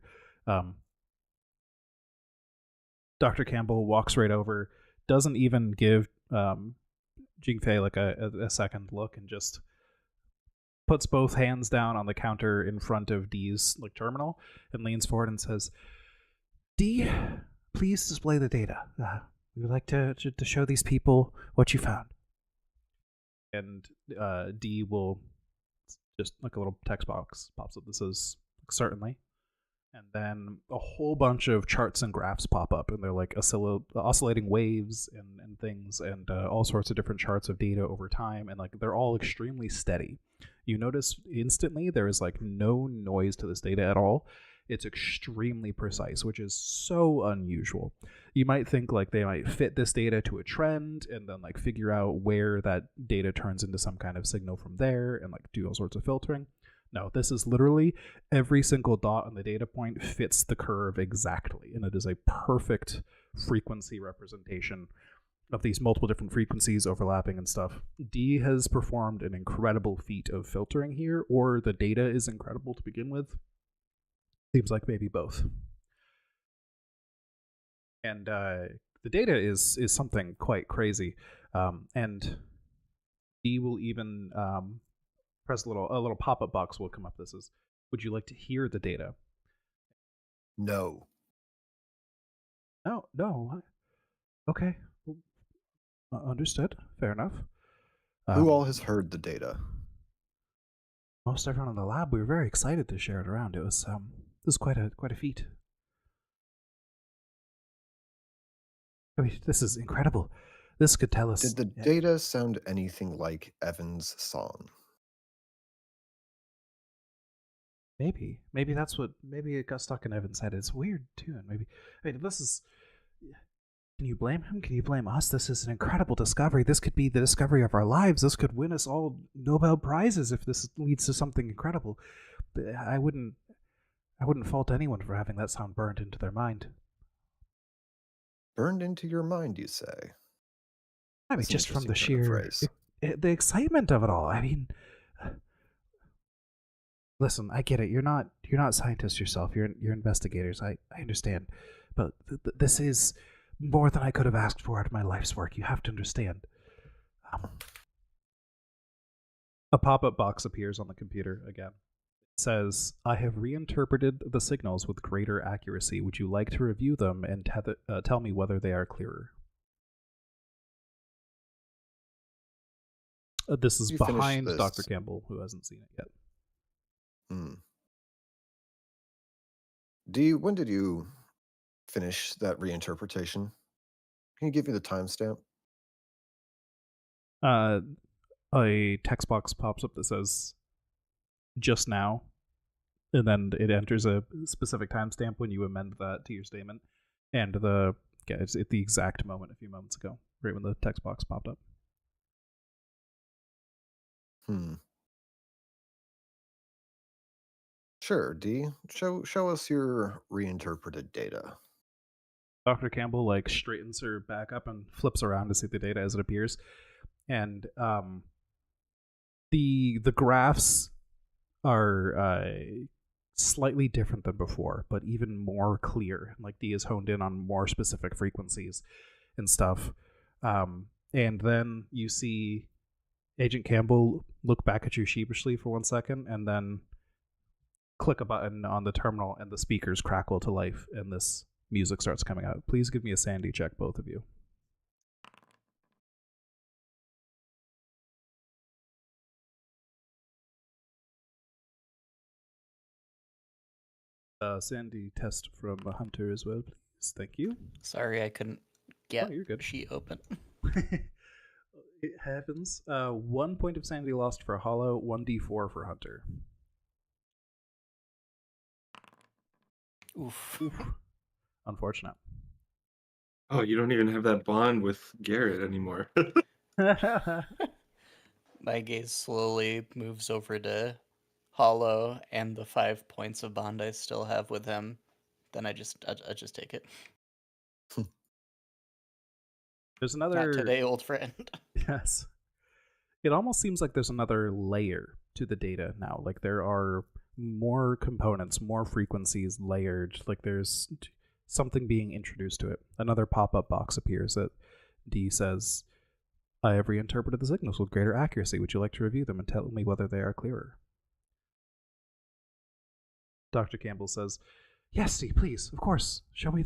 Dr. Campbell walks right over, doesn't even give Ghelfi like a second look, and just puts both hands down on the counter in front of Dee's like terminal and leans forward and says, Dee, please display the data. We would like to show these people what you found. And Dee will just like a little text box pops up that says certainly. And then a whole bunch of charts and graphs pop up, and they're like oscillating waves and things, and all sorts of different charts of data over time, and like they're all extremely steady. You notice instantly there is like no noise to this data at all. It's extremely precise, which is so unusual. You might think like they might fit this data to a trend and then like figure out where that data turns into some kind of signal from there and like do all sorts of filtering. No, this is literally every single dot on the data point fits the curve exactly, and it is a perfect frequency representation of these multiple different frequencies overlapping and stuff. Dee has performed an incredible feat of filtering here, or the data is incredible to begin with. Seems like maybe both. And the data is something quite crazy, and Dee will even press a little pop-up box will come up. This is, would you like to hear the data? No. No. Okay. Understood. Fair enough. Who all has heard the data? Most everyone in the lab. We were very excited to share it around. It was quite a feat. I mean, this is incredible. This could tell us. Did the data sound anything like Evan's song? Maybe that's what. Maybe it got stuck in Evan's head. It's a weird tune. Maybe. I mean, this is. Can you blame him? Can you blame us? This is an incredible discovery. This could be the discovery of our lives. This could win us all Nobel Prizes if this leads to something incredible. I wouldn't fault anyone for having that sound burned into their mind. Burned into your mind, you say? I mean, just from the sheer the excitement of it all. I mean, listen, I get it. You're not scientists yourself. You're investigators. I understand, but this is more than I could have asked for out of my life's work. You have to understand. A pop-up box appears on the computer again. It says, I have reinterpreted the signals with greater accuracy. Would you like to review them and tell me whether they are clearer? This is behind Dr. Campbell, who hasn't seen it yet. When did you finish that reinterpretation? Can you give me the timestamp? A text box pops up that says just now, and then it enters a specific timestamp when you amend that to your statement, and it's at the exact moment a few moments ago, right when the text box popped up. Sure, Dee. Show us your reinterpreted data. Dr. Campbell like straightens her back up and flips around to see the data as it appears, and the graphs are slightly different than before, but even more clear. Like Dee is honed in on more specific frequencies and stuff. And then you see Agent Campbell look back at you sheepishly for 1 second, and then click a button on the terminal, and the speakers crackle to life, and this music starts coming out. Please give me a sanity check, both of you. Sandy test from Hunter as well, please. Thank you. Sorry, I couldn't get you're good. sheet open. It happens. 1 point of sanity lost for Hollow, 1d4 for Hunter. Oof. Unfortunate. Oh, you don't even have that bond with Garrett anymore. My gaze slowly moves over to Hollow and the 5 points of bond I still have with him. Then I just take it. There's another. Not today, old friend. Yes. It almost seems like there's another layer to the data now. Like there are more components, more frequencies layered. Like there's something being introduced to it. Another pop-up box appears that D says, I have reinterpreted the signals with greater accuracy. Would you like to review them and tell me whether they are clearer? Dr. Campbell says, yes, Steve, please, of course. Show me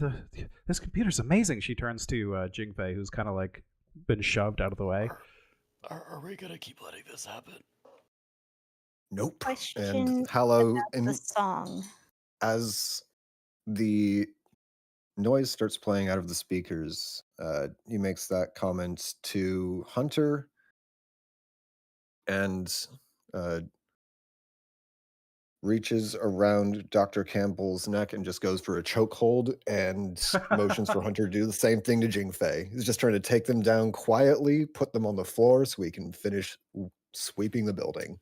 this computer's amazing. She turns to Jingfei, who's kind of like been shoved out of the way. Are we gonna keep letting this happen? Nope. Question And Hallow, about and the song. as the noise starts playing out of the speakers, he makes that comment to Hunter and reaches around Dr. Campbell's neck and just goes for a chokehold and motions for Hunter to do the same thing to Jingfei. He's just trying to take them down quietly, put them on the floor so he can finish sweeping the building.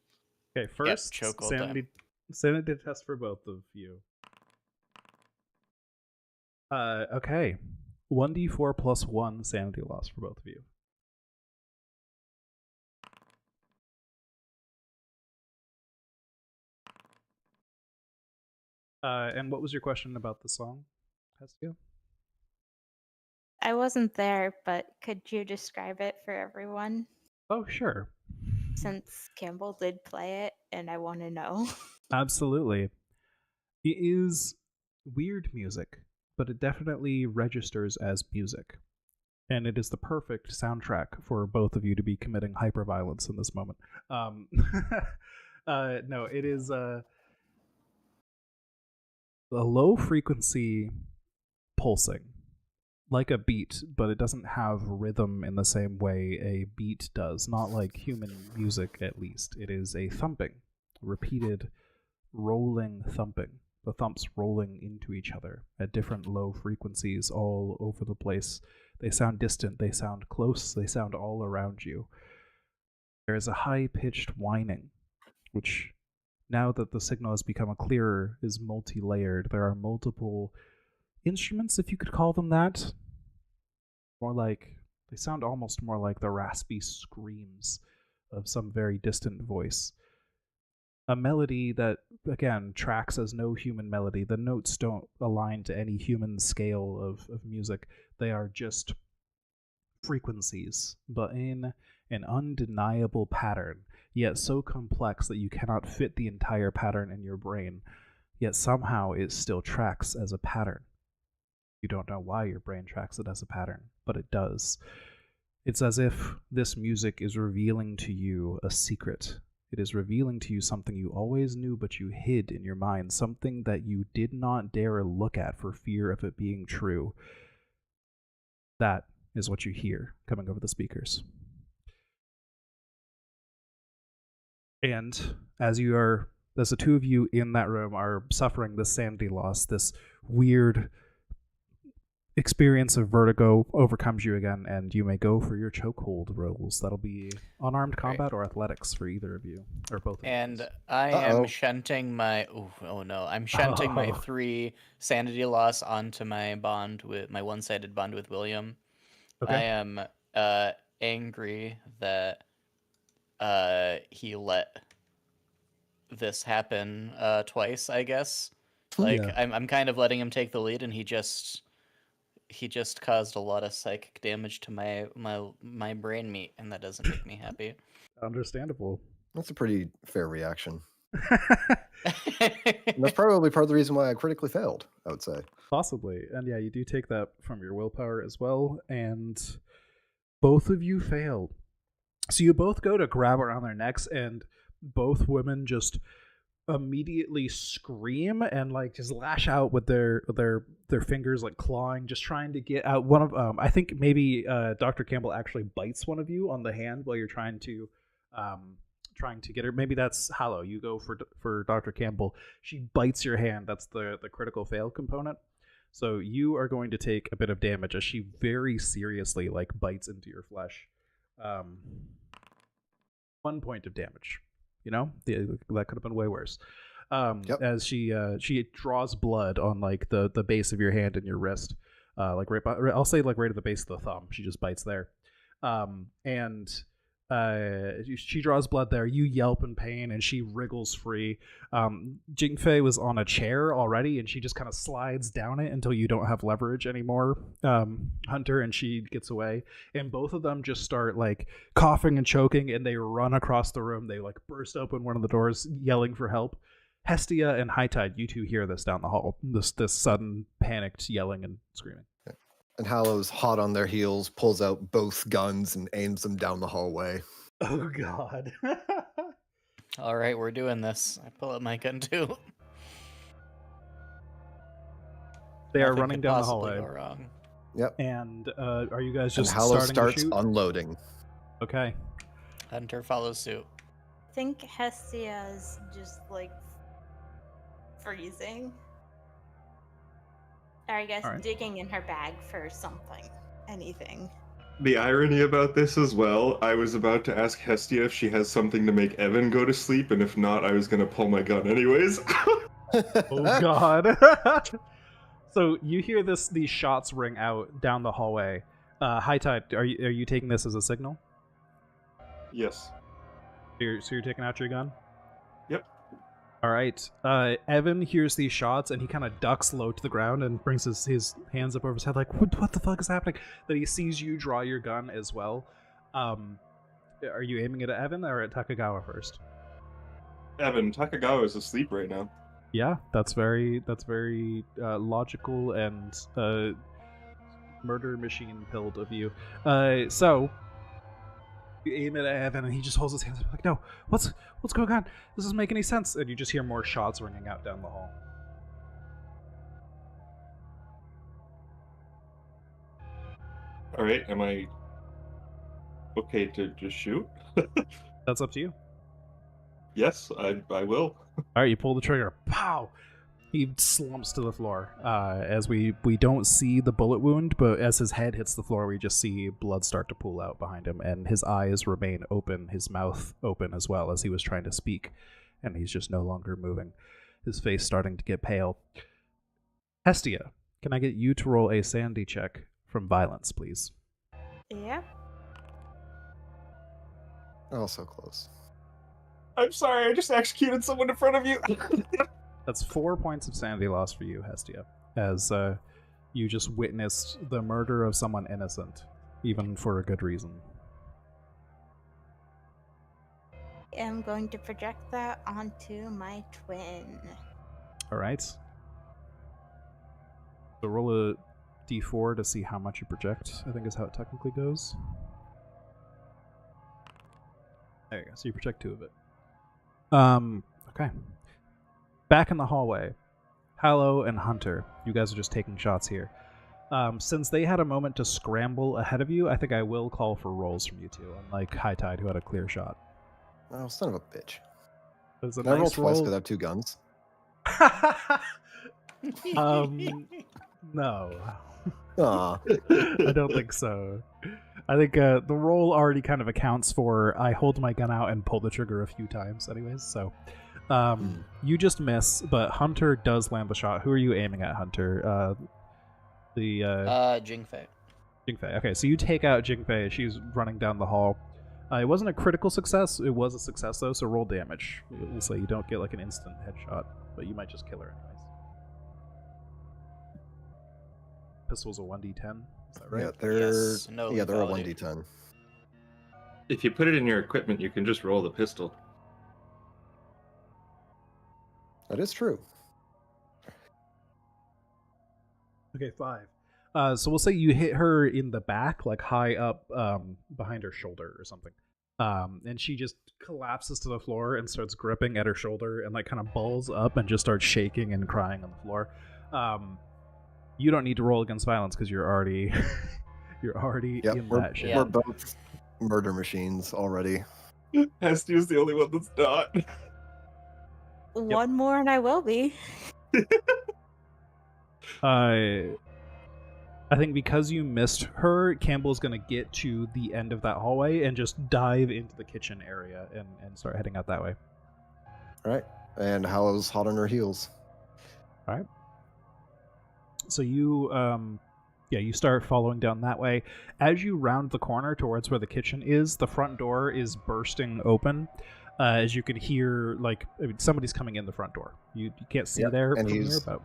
Okay, first chokehold sanity test for both of you. Okay. 1d4 plus 1 sanity loss for both of you. And what was your question about the song, Hestia? I wasn't there, but could you describe it for everyone? Oh, sure. Since Campbell did play it, and I want to know. Absolutely. It is weird music, but it definitely registers as music. And it is the perfect soundtrack for both of you to be committing hyperviolence in this moment. No, it is a low frequency pulsing, like a beat, but it doesn't have rhythm in the same way a beat does, not like human music at least. It is a thumping, repeated, rolling thumping. The thumps rolling into each other at different low frequencies all over the place. They sound distant, they sound close, they sound all around you. There is a high-pitched whining, which, now that the signal has become clearer, is multi-layered. There are multiple instruments, if you could call them that. More like, they sound almost more like the raspy screams of some very distant voice. A melody that, again, tracks as no human melody. The notes don't align to any human scale of music. They are just frequencies, but in an undeniable pattern, yet so complex that you cannot fit the entire pattern in your brain, yet somehow it still tracks as a pattern. You don't know why your brain tracks it as a pattern, but it does. It's as if this music is revealing to you a secret. It is revealing to you something you always knew but you hid in your mind, something that you did not dare look at for fear of it being true. That is what you hear coming over the speakers. And as the two of you in that room are suffering this sanity loss, this weird experience of vertigo overcomes you again, and you may go for your chokehold rolls. That'll be unarmed combat or athletics for either of you, or both of you. And I am shunting my I'm shunting my 3 sanity loss onto my bond with my one-sided bond with William. Okay. I am angry that he let this happen twice, I guess. Like Yeah. I'm kind of letting him take the lead, and he just caused a lot of psychic damage to my brain meat, and that doesn't make me happy. Understandable. That's a pretty fair reaction. And that's probably part of the reason why I critically failed, I would say. Possibly. And yeah, you do take that from your willpower as well, and both of you failed. So you both go to grab around their necks, and both women just immediately scream and like just lash out with their fingers, like clawing, just trying to get out. One of I think maybe Dr. Campbell actually bites one of you on the hand while you're trying to get her. Maybe that's Hallow. You go for Dr. Campbell. She bites your hand. That's the critical fail component. So you are going to take a bit of damage as she very seriously like bites into your flesh. 1 point of damage. You know, that could have been way worse. As she draws blood on like the base of your hand and your wrist, like right by, I'll say like right at the base of the thumb. She just bites there, and she draws blood there. You yelp in pain, and she wriggles free. Jingfei was on a chair already, and she just kind of slides down it until you don't have leverage anymore, Hunter, and she gets away. And both of them just start like coughing and choking, and they run across the room. They like burst open one of the doors, yelling for help. Hestia and High Tide, you two hear this down the hall. This sudden panicked yelling and screaming. And Hallow's hot on their heels, pulls out both guns and aims them down the hallway. Oh God. All right, we're doing this. I pull out my gun too. They are Nothing running could down the possibly hallway. go wrong. Yep. And are you guys And just Hallow starting starts to shoot? unloading. Okay. Hunter follows suit. I think Hestia's just like freezing. Or I guess Alright. digging in her bag for something. Anything. The irony about this as well, I was about to ask Hestia if she has something to make Evan go to sleep, and if not, I was going to pull my gun anyways. Oh God. So you hear these shots ring out down the hallway. High Tide, are you taking this as a signal? Yes. So you're taking out your gun? Yep. All right. Evan hears these shots, and he kind of ducks low to the ground and brings his hands up over his head like, what the fuck is happening? Then he sees you draw your gun as well. Are you aiming it at Evan or at Takagawa first? Evan, Takagawa is asleep right now. Yeah, that's very logical and murder machine pilled of you. So you aim it at Evan, and he just holds his hands up like, "No, what's going on? This doesn't make any sense." And you just hear more shots ringing out down the hall. All right, am I okay to just shoot? That's up to you. Yes, I will. All right, you pull the trigger. Pow! He slumps to the floor. As we don't see the bullet wound, but as his head hits the floor, we just see blood start to pool out behind him, and his eyes remain open, his mouth open as well, as he was trying to speak, and he's just no longer moving. His face starting to get pale. Hestia, can I get you to roll a sanity check from violence, please? Yep. Oh, so close. I'm sorry, I just executed someone in front of you. That's 4 points of sanity loss for you, Hestia, as you just witnessed the murder of someone innocent, even for a good reason. I am going to project that onto my twin. All right. So roll a d4 to see how much you project, I think is how it technically goes. There you go. So you project 2 of it. Okay. Back in the hallway, Hallow and Hunter, you guys are just taking shots here. Since they had a moment to scramble ahead of you, I think I will call for rolls from you two, unlike High Tide, who had a clear shot. Oh, son of a bitch. It was a Can I roll nice twice roll. because I have 2 guns? No. Aw. I don't think so. I think the roll already kind of accounts for I hold my gun out and pull the trigger a few times anyways, so you just miss, but Hunter does land the shot. Who are you aiming at, Hunter? Jingfei. Jingfei. Okay, so you take out Jingfei. She's running down the hall. It wasn't a critical success. It was a success, though, so roll damage. We'll say you don't get like an instant headshot, but you might just kill her anyways. Pistol's a 1d10. Is that right? Yeah, they're Yes, no they're a lethality. 1d10. If you put it in your equipment, you can just roll the pistol. That is true. Okay, 5. So we'll say you hit her in the back, like high up behind her shoulder or something. And she just collapses to the floor and starts gripping at her shoulder and like kind of balls up and just starts shaking and crying on the floor. You don't need to roll against violence because you're already Yep, in we're, that shit. we're both murder machines already. Hesty is the only one that's not. One more and I will be. I think because you missed her, Campbell's gonna get to the end of that hallway and just dive into the kitchen area and start heading out that way. All right. And Hallow's hot on her heels. All right. So you, you start following down that way. As you round the corner towards where the kitchen is, the front door is bursting open. As you can hear, somebody's coming in the front door. You can't see there and from he's- here, but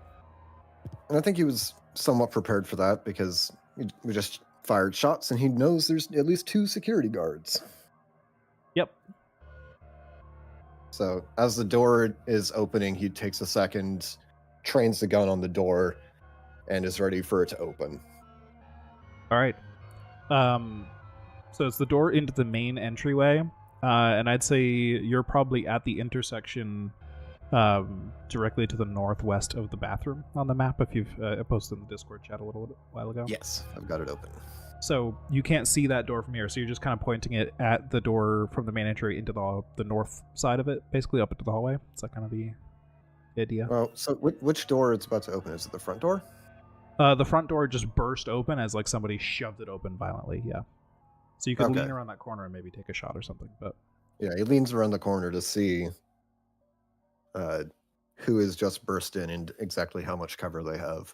And I think he was somewhat prepared for that because we just fired shots and he knows there's at least 2 security guards. Yep. So as the door is opening, he takes a second, trains the gun on the door, and is ready for it to open. All right. So it's the door into the main entryway, and I'd say you're probably at the intersection directly to the northwest of the bathroom on the map, if you've posted in the Discord chat a little while ago. Yes, I've got it open. So you can't see that door from here, so you're just kind of pointing it at the door from the main entry into the north side of it, basically up into the hallway. Is that kind of the idea? Well, so which door it's about to open? Is it the front door? The front door just burst open as like somebody shoved it open violently, yeah. So you could Okay. lean around that corner and maybe take a shot or something, but... Yeah, he leans around the corner to see who has just burst in and exactly how much cover they have.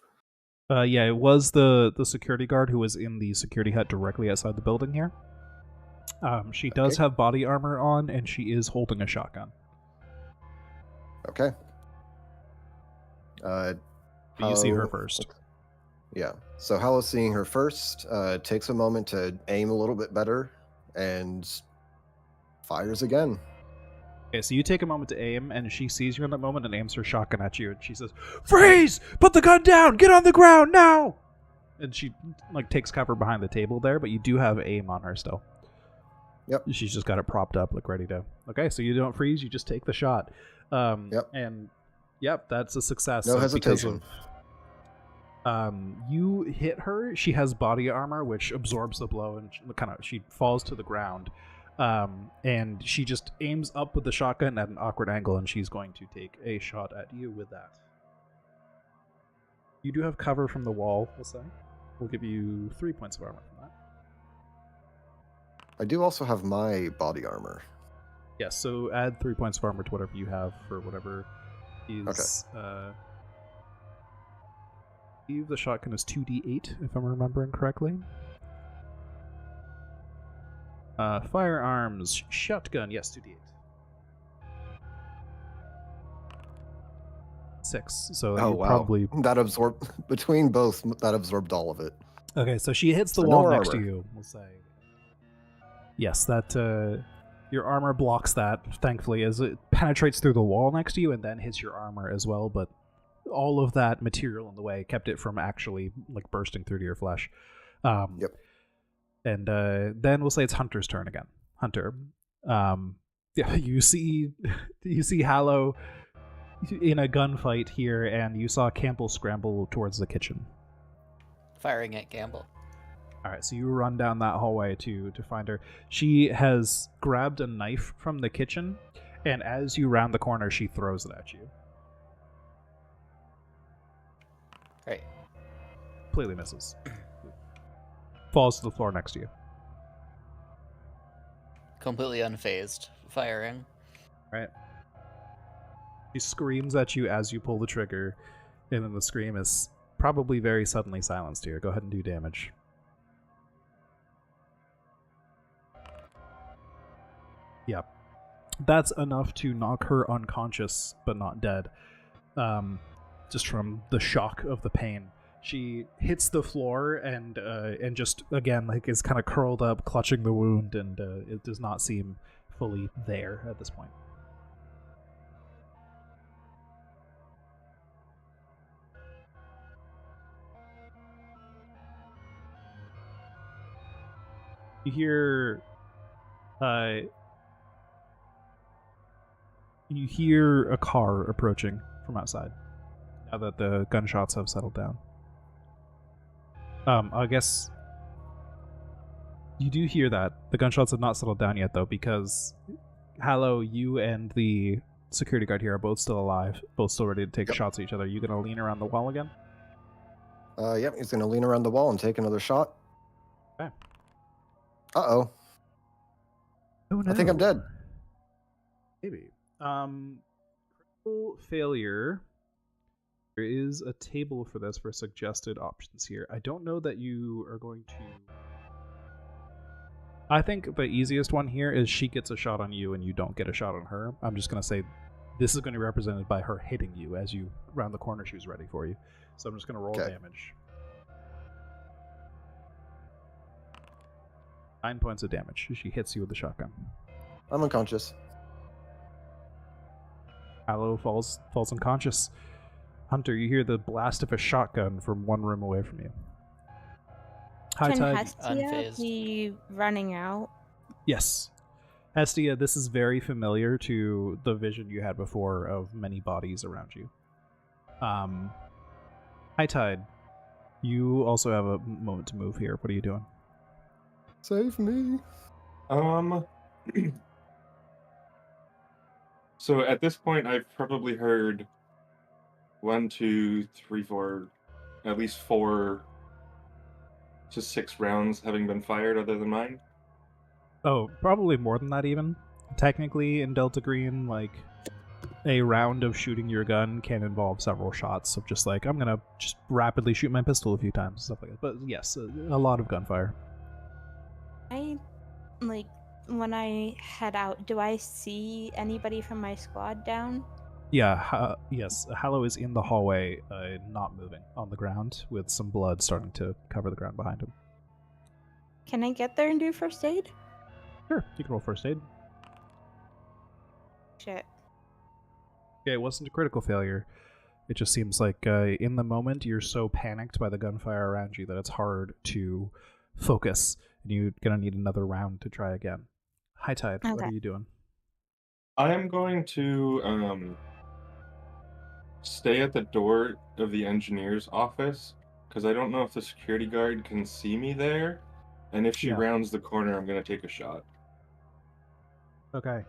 Yeah, it was the security guard who was in the security hut directly outside the building here. She does Okay. have body armor on, and she is holding a shotgun. Okay. But you see her Hallow- first. Yeah. So Hallow's seeing her first, takes a moment to aim a little bit better, and fires again. Okay, so you take a moment to aim, and she sees you in that moment and aims her shotgun at you, and she says, "Freeze! Put the gun down! Get on the ground now!" And she takes cover behind the table there, but you do have aim on her still. Yep. She's just got it propped up, ready to... Okay, so you don't freeze, you just take the shot. Yep. And, that's a success. No So because hesitation. you hit her. She has body armor, which absorbs the blow, and she falls to the ground. And she just aims up with the shotgun at an awkward angle, and she's going to take a shot at you with that. You do have cover from the wall, we'll say. We'll give you 3 points of armor from that. I do also have my body armor. Yes, so add 3 points of armor to whatever you have for whatever is... I believe the shotgun is 2d8, if I'm remembering correctly. Firearms, shotgun, yes, 2d8. 6, so Oh you wow! probably... That absorbed between both. That absorbed all of it. Okay, so she hits the So wall no next to armor. you, we'll say. Yes, that, your armor blocks that, thankfully, as it penetrates through the wall next to you and then hits your armor as well, but all of that material in the way kept it from actually, bursting through to your flesh. Yep. And then we'll say it's Hunter's turn again. Hunter. You see Hallow in a gunfight here, and you saw Campbell scramble towards the kitchen. Firing at Campbell. All right, so you run down that hallway to find her. She has grabbed a knife from the kitchen, and as you round the corner, she throws it at you. Great. Completely misses. Falls to the floor next to you. Completely unfazed. Firing. Right. She screams at you as you pull the trigger, and then the scream is probably very suddenly silenced here. Go ahead and do damage. Yep. That's enough to knock her unconscious, but not dead. Just from the shock of the pain. She hits the floor and just, again, is kind of curled up, clutching the wound, and it does not seem fully there at this point. You hear a car approaching from outside now that the gunshots have settled down. I guess you do hear that. The gunshots have not settled down yet, though, because Hallow, you and the security guard here are both still alive, both still ready to take Yep. shots at each other. Are you going to lean around the wall again? Yep, he's gonna lean around the wall and take another shot. Okay. Uh-oh. Oh, no. I think I'm dead. Maybe. Critical failure. There is a table for this for suggested options here. I don't know that you are going to... I think the easiest one here is she gets a shot on you and you don't get a shot on her. I'm just going to say this is going to be represented by her hitting you as you round the corner. She was ready for you. So I'm just going to roll Okay. damage. 9 points of damage. She hits you with the shotgun. I'm unconscious. Hallow falls unconscious. Hunter, you hear the blast of a shotgun from one room away from you. High Can Tide. Hestia Unfazed. be running out? Yes. Hestia, this is very familiar to the vision you had before of many bodies around you. High Tide, you also have a moment to move here. What are you doing? Save me. So at this point, I've probably heard 1, 2, 3, 4, at least 4 to 6 rounds having been fired other than mine. Oh, probably more than that even. Technically, in Delta Green, like, a round of shooting your gun can involve several shots of just like, I'm gonna just rapidly shoot my pistol a few times, stuff like that. But yes, a lot of gunfire. When I head out, do I see anybody from my squad down? Yeah, yes, Hallow is in the hallway, not moving, on the ground, with some blood starting to cover the ground behind him. Can I get there and do first aid? Sure, you can roll first aid. Shit. Okay, it wasn't a critical failure. It just seems like in the moment you're so panicked by the gunfire around you that it's hard to focus, and you're gonna need another round to try again. High Tide, what Okay. are you doing? I am going to stay at the door of the engineer's office because I don't know if the security guard can see me there. And if she Yeah. rounds the corner, I'm going to take a shot. Okay.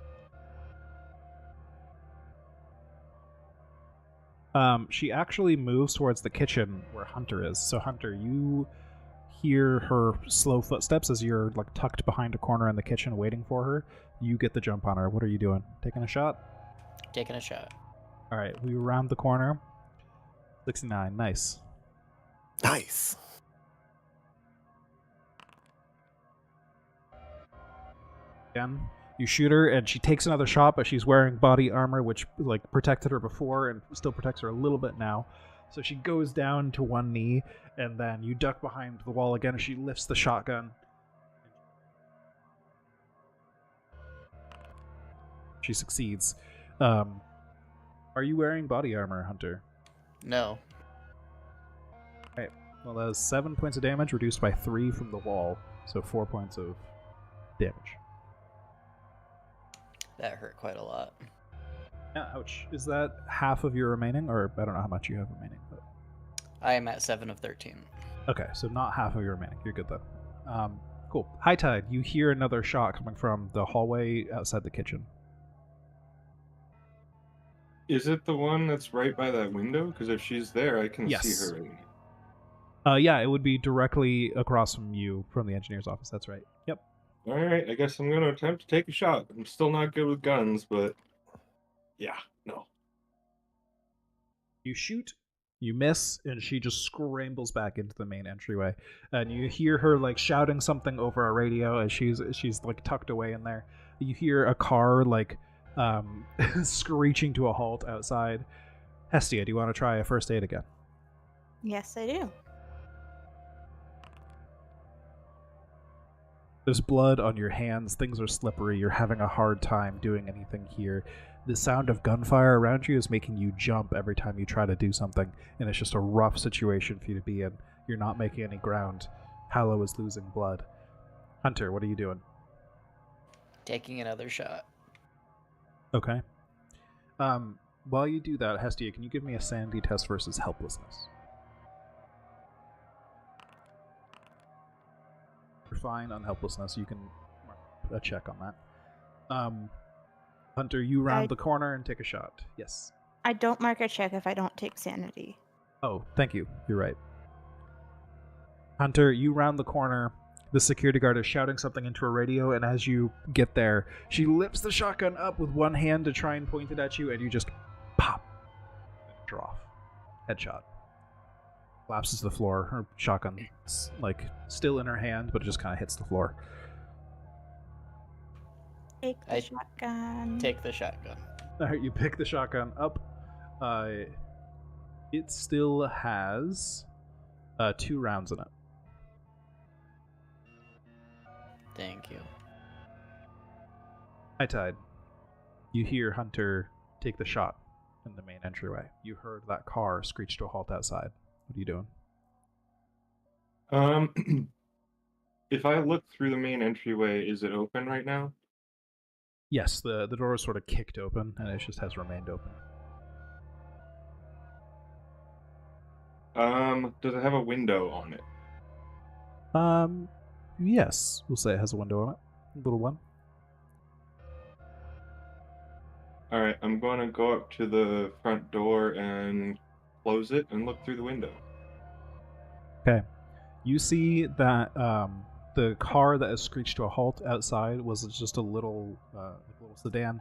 She actually moves towards the kitchen where Hunter is. So Hunter, you hear her slow footsteps as you're like tucked behind a corner in the kitchen waiting for her. You get the jump on her. What are you doing? Taking a shot? Taking a shot. All right, we round the corner. 69, nice. Nice. Again, you shoot her and she takes another shot, but she's wearing body armor, which like protected her before and still protects her a little bit now. So she goes down to one knee, and then you duck behind the wall again. She lifts the shotgun. She succeeds. Are you wearing body armor, Hunter? No. Okay. Well, that is 7 points of damage, reduced by 3 from the wall. So 4 points of damage. That hurt quite a lot. Yeah, ouch. Is that half of your remaining? Or I don't know how much you have remaining. But... I am at 7 of 13. Okay, so not half of your remaining. You're good then. Cool. High Tide, you hear another shot coming from the hallway outside the kitchen. Is it the one that's right by that window? Because if she's there, I can Yes. see her. Yeah, it would be directly across from you from the engineer's office. That's right. Yep. All right, I guess I'm going to attempt to take a shot. I'm still not good with guns, but yeah, no. You shoot, you miss, and she just scrambles back into the main entryway. And you hear her like shouting something over a radio as she's like tucked away in there. You hear a car like screeching to a halt outside. Hestia, do you want to try a first aid again? Yes, I do. There's blood on your hands, things are slippery, you're having a hard time doing anything here. The sound of gunfire around you is making you jump every time you try to do something, and it's just a rough situation for you to be in. You're not making any ground. Hallow is losing blood. Hunter, what are you doing? Taking another shot. Okay. While you do that, Hestia, can you give me a sanity test versus helplessness? You're fine on helplessness. You can mark a check on that. Hunter, you round the corner and take a shot. Yes. I don't mark a check if I don't take sanity. Oh, thank you. You're right. Hunter, you round the corner. The security guard is shouting something into a radio, and as you get there, she lifts the shotgun up with one hand to try and point it at you, and you just pop. Draw off. Headshot. Collapses to the floor. Her shotgun's like still in her hand, but it just kind of hits the floor. Take the shotgun. Take the shotgun. Alright, you pick the shotgun up. It still has 2 rounds in it. Thank you. High Tide. You hear Hunter take the shot in the main entryway. You heard that car screech to a halt outside. What are you doing? If I look through the main entryway, is it open right now? Yes, the door is sort of kicked open, and it just has remained open. Does it have a window on it? Yes, we'll say it has a window on it. A little one. Alright, I'm going to go up to the front door and close it and look through the window. Okay. You see that the car that has screeched to a halt outside was just a little sedan.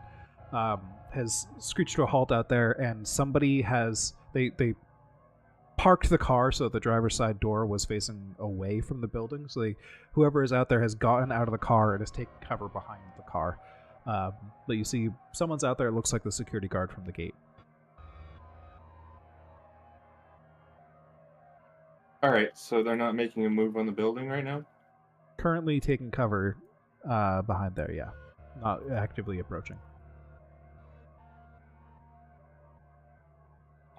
Has screeched to a halt out there, and somebody has... They parked the car so that the driver's side door was facing away from the building. So whoever is out there has gotten out of the car and has taken cover behind the car. But you see someone's out there. It looks like the security guard from the gate. Alright, so they're not making a move on the building right now? Currently taking cover behind there, yeah. Not actively approaching.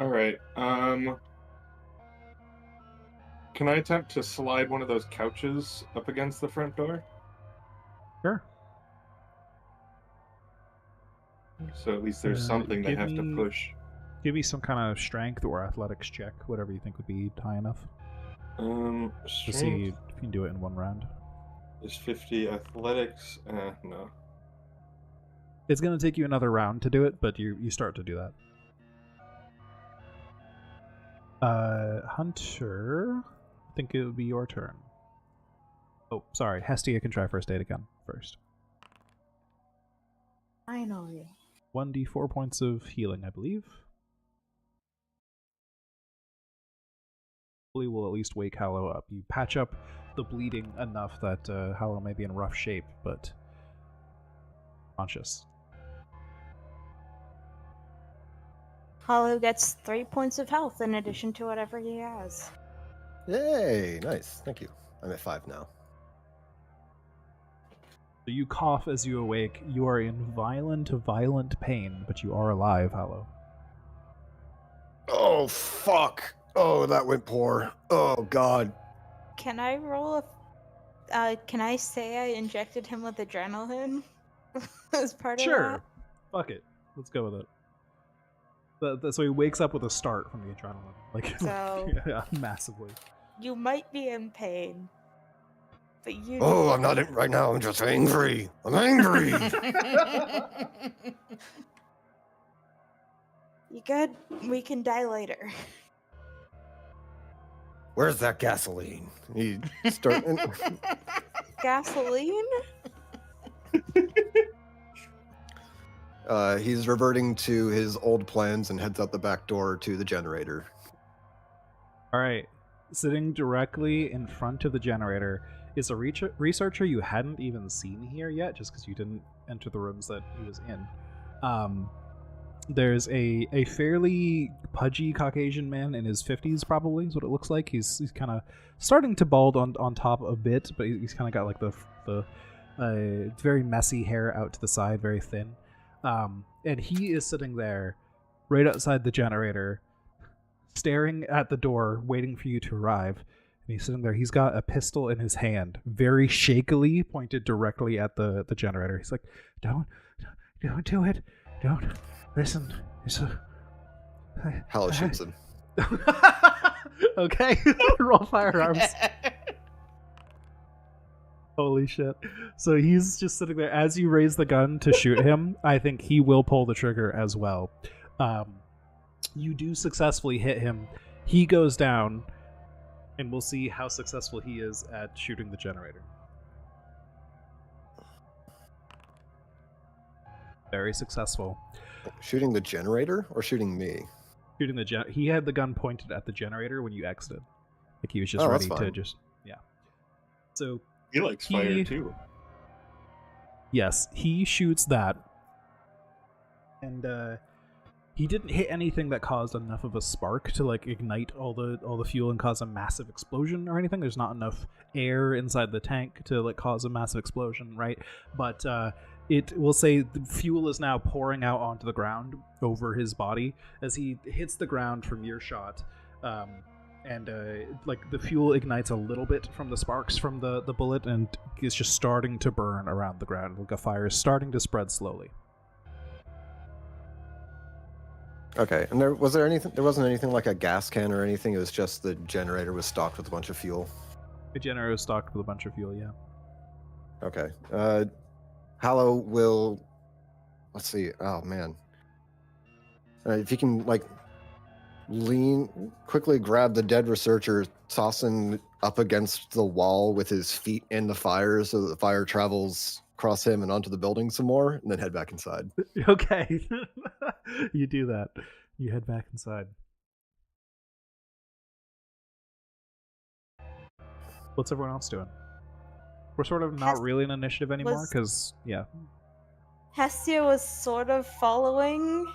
Alright, can I attempt to slide one of those couches up against the front door? Sure. So at least there's something they have to push. Give me some kind of strength or athletics check, whatever you think would be high enough. To see Strength if you can do it in one round. is 50, athletics, no. It's going to take you another round to do it, but you start to do that. Hunter, I think it would be your turn. Oh, sorry. Hestia can try first aid again first. Finally. 1d4 points of healing, I believe. Hopefully will at least wake Hallow up. You patch up the bleeding enough that Hallow may be in rough shape, but conscious. Hollow gets 3 points of health in addition to whatever he has. Yay! Nice. Thank you. I'm at 5 now. So you cough as you awake. You are in violent pain, but you are alive, Hallow. Oh, fuck! Oh, that went poor. Oh, God. Can I roll a... can I say I injected him with adrenaline as part of Sure. that? Fuck it. Let's go with it. So he wakes up with a start from the adrenaline. Like, So- yeah, massively. You might be in pain, but you... Oh, I'm not in right now. I'm just angry. I'm angry. You good? We can die later. Where's that gasoline? He start. Gasoline? He's reverting to his old plans and heads out the back door to the generator. All right. Sitting directly in front of the generator is a researcher you hadn't even seen here yet, just because you didn't enter the rooms that he was in. There's a fairly pudgy Caucasian man in his 50s, probably, is what it looks like. He's kind of starting to bald on top a bit, but he's kind of got like the very messy hair out to the side, very thin. And he is sitting there right outside the generator, staring at the door, waiting for you to arrive. And he's sitting there. He's got a pistol in his hand, very shakily pointed directly at the generator. He's like, don't do it. Don't. Listen. It's a... Hallow shoots him. Okay. Roll firearms. Holy shit. So he's just sitting there. As you raise the gun to shoot him, I think he will pull the trigger as well. You do successfully hit him. He goes down, and we'll see how successful he is at shooting the generator. Very successful. Shooting the generator or shooting me? Shooting the he had the gun pointed at the generator when you exited. Like he was just Oh, ready that's to fine. just So He likes fire too. yes, he shoots that, and he didn't hit anything that caused enough of a spark to like ignite all the fuel and cause a massive explosion or anything. There's not enough air inside the tank to like cause a massive explosion, right? But it will say the fuel is now pouring out onto the ground over his body as he hits the ground from your shot. And like the fuel ignites a little bit from the sparks from the bullet, and is just starting to burn around the ground. Like a fire is starting to spread slowly. Okay, and there wasn't anything like a gas can or anything. It was just the generator was stocked with a bunch of fuel. The generator is stocked with a bunch of fuel. Yeah. Okay. Hallow will. Let's see. Oh man. If you can like quickly grab the dead researcher, toss him up against the wall with his feet in the fire, so that the fire travels across him and onto the building some more, and then head back inside. Okay. You do that. You head back inside. What's everyone else doing? We're sort of not really in initiative anymore because, yeah. Hestia was sort of following,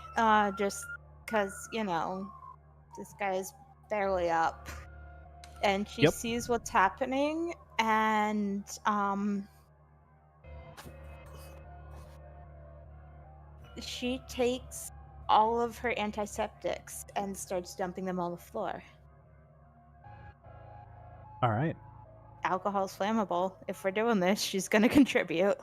just because, this guy is barely up. And she sees what's happening, and, she takes all of her antiseptics and starts dumping them on the floor. All right. Alcohol's flammable. If we're doing this, she's going to contribute.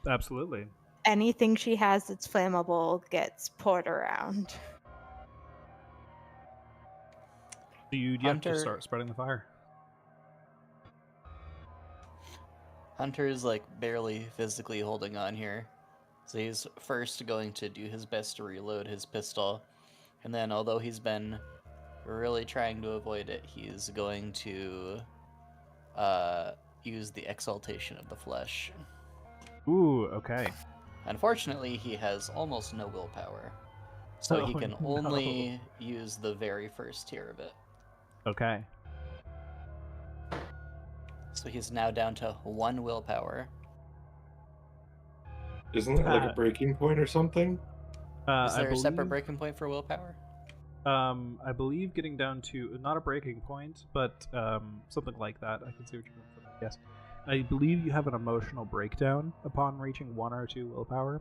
Absolutely. Anything she has that's flammable gets poured around. So you have to start spreading the fire. Hunter's like barely physically holding on here. So he's first going to do his best to reload his pistol. And then although he's been really trying to avoid it, he's going to use the exaltation of the flesh. Ooh, okay. Unfortunately, he has almost no willpower. So he can only use the very first tier of it. Okay. So he's now down to 1 willpower. Isn't that like a breaking point or something? Is there a separate breaking point for willpower? I believe getting down to not a breaking point, but something like that. I can see what you're going for. Yes, I believe you have an emotional breakdown upon reaching 1 or 2 willpower.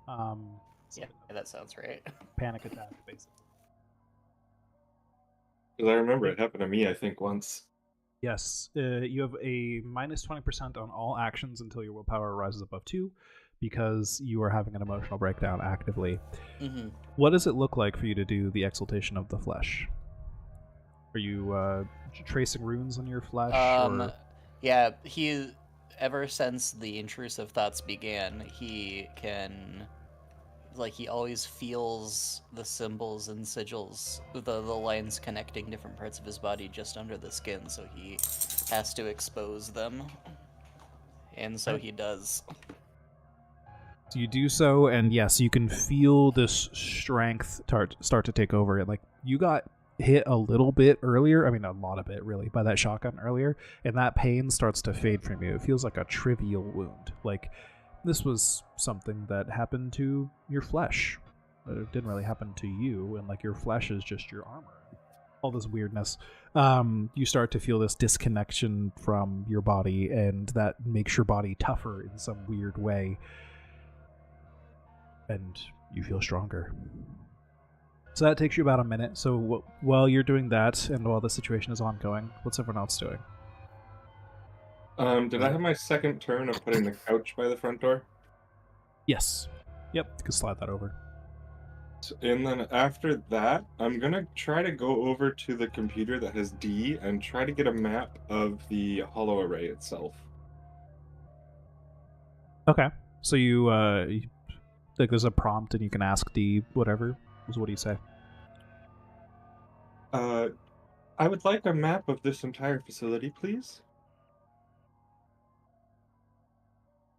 Yeah, that sounds right. Panic attack, basically. Because I remember it happened to me, I think, once. Yes, you have a minus 20% on all actions until your willpower rises above 2, because you are having an emotional breakdown actively. Mm-hmm. What does it look like for you to do the exaltation of the flesh? Are you tracing runes on your flesh? Or... Yeah, he, ever since the intrusive thoughts began, he can, like, he always feels the symbols and sigils, the lines connecting different parts of his body just under the skin, so he has to expose them. And so he does. So you do so, and yes, you can feel this strength start to take over. Like, you got hit a little bit earlier, I mean a lot of it really, by that shotgun earlier, and that pain starts to fade from you. It feels like a trivial wound. Like, this was something that happened to your flesh. It didn't really happen to you, and like your flesh is just your armor. All this weirdness. You start to feel this disconnection from your body, and that makes your body tougher in some weird way. And you feel stronger. So that takes you about a minute. So while you're doing that and while the situation is ongoing, what's everyone else doing? Did I have my second turn of putting the couch by the front door? Yes. Yep, you can slide that over. And then after that, I'm gonna try to go over to the computer that has D and try to get a map of the hollow array itself. Okay. So like there's a prompt and you can ask D whatever. So what do you say? I would like a map of this entire facility, please.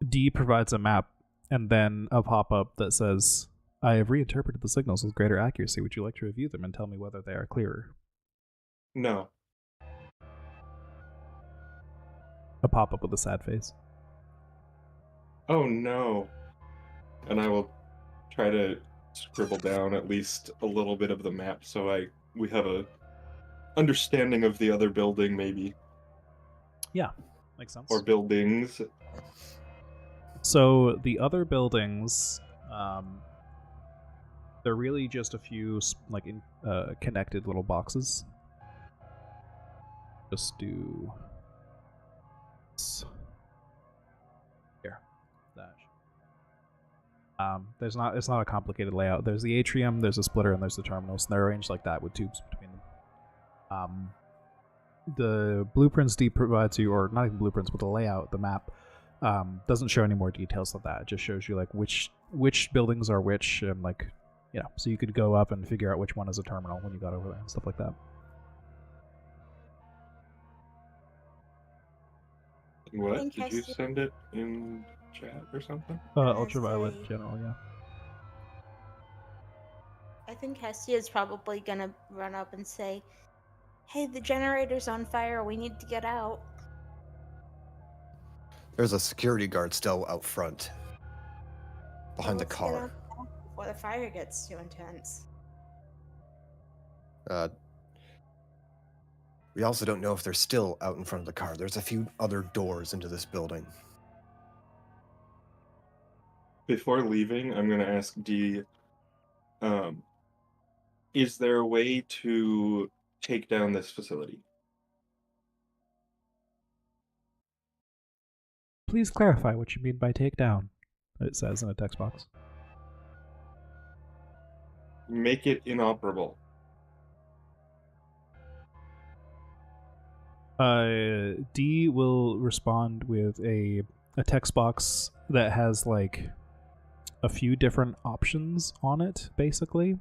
D provides a map and then a pop-up that says, I have reinterpreted the signals with greater accuracy. Would you like to review them and tell me whether they are clearer? No. A pop-up with a sad face. Oh no. And I will try to scribble down at least a little bit of the map so we have a understanding of the other building, maybe. Yeah, makes sense. Or buildings. So the other buildings, they're really just a few connected little boxes. Just do this. Here, that. It's not a complicated layout. There's the atrium, there's a splitter, and there's the terminals, and they're arranged like that with tubes between them. The blueprints D provides you, or not even blueprints, but the layout, the map, doesn't show any more details than that. It just shows you like which buildings are which, and like, you know, so you could go up and figure out which one is a terminal when you got over there and stuff like that. What? think Did you Hestia- send it in chat or something? Ultraviolet say- general, yeah. I think Hestia is probably gonna run up and say, "Hey, the generator's on fire. We need to get out." There's a security guard still out front, behind the Let's get car. out before the fire gets too intense. We also don't know if they're still out in front of the car. There's a few other doors into this building. Before leaving, I'm going to ask D, is there a way to take down this facility? Please clarify what you mean by takedown, it says in a text box. Make it inoperable. D will respond with a text box that has like a few different options on it, basically.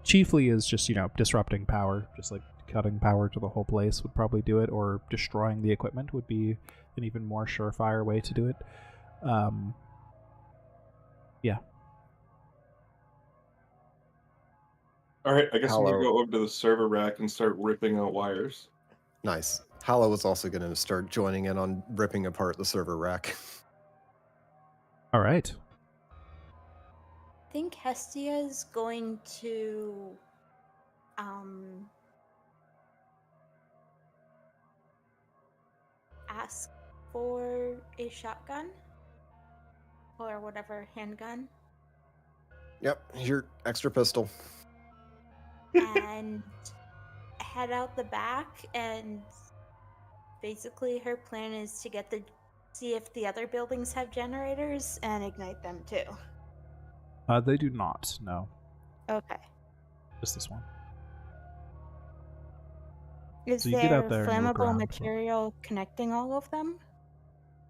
Chiefly is just, you know, disrupting power, just like cutting power to the whole place would probably do it, or destroying the equipment would be an even more surefire way to do it. Yeah. Alright, I guess I'm going Hello. to go over to the server rack and start ripping out wires. Nice. Hallow is also going to start joining in on ripping apart the server rack. All right. I think Hestia is going to ask for a shotgun or whatever handgun Yep, your extra pistol. and head out the back, and basically her plan is to see if the other buildings have generators and ignite them too. They do not. No, Okay. just this one. Is So you get out there there and you look flammable around. material connecting all of them?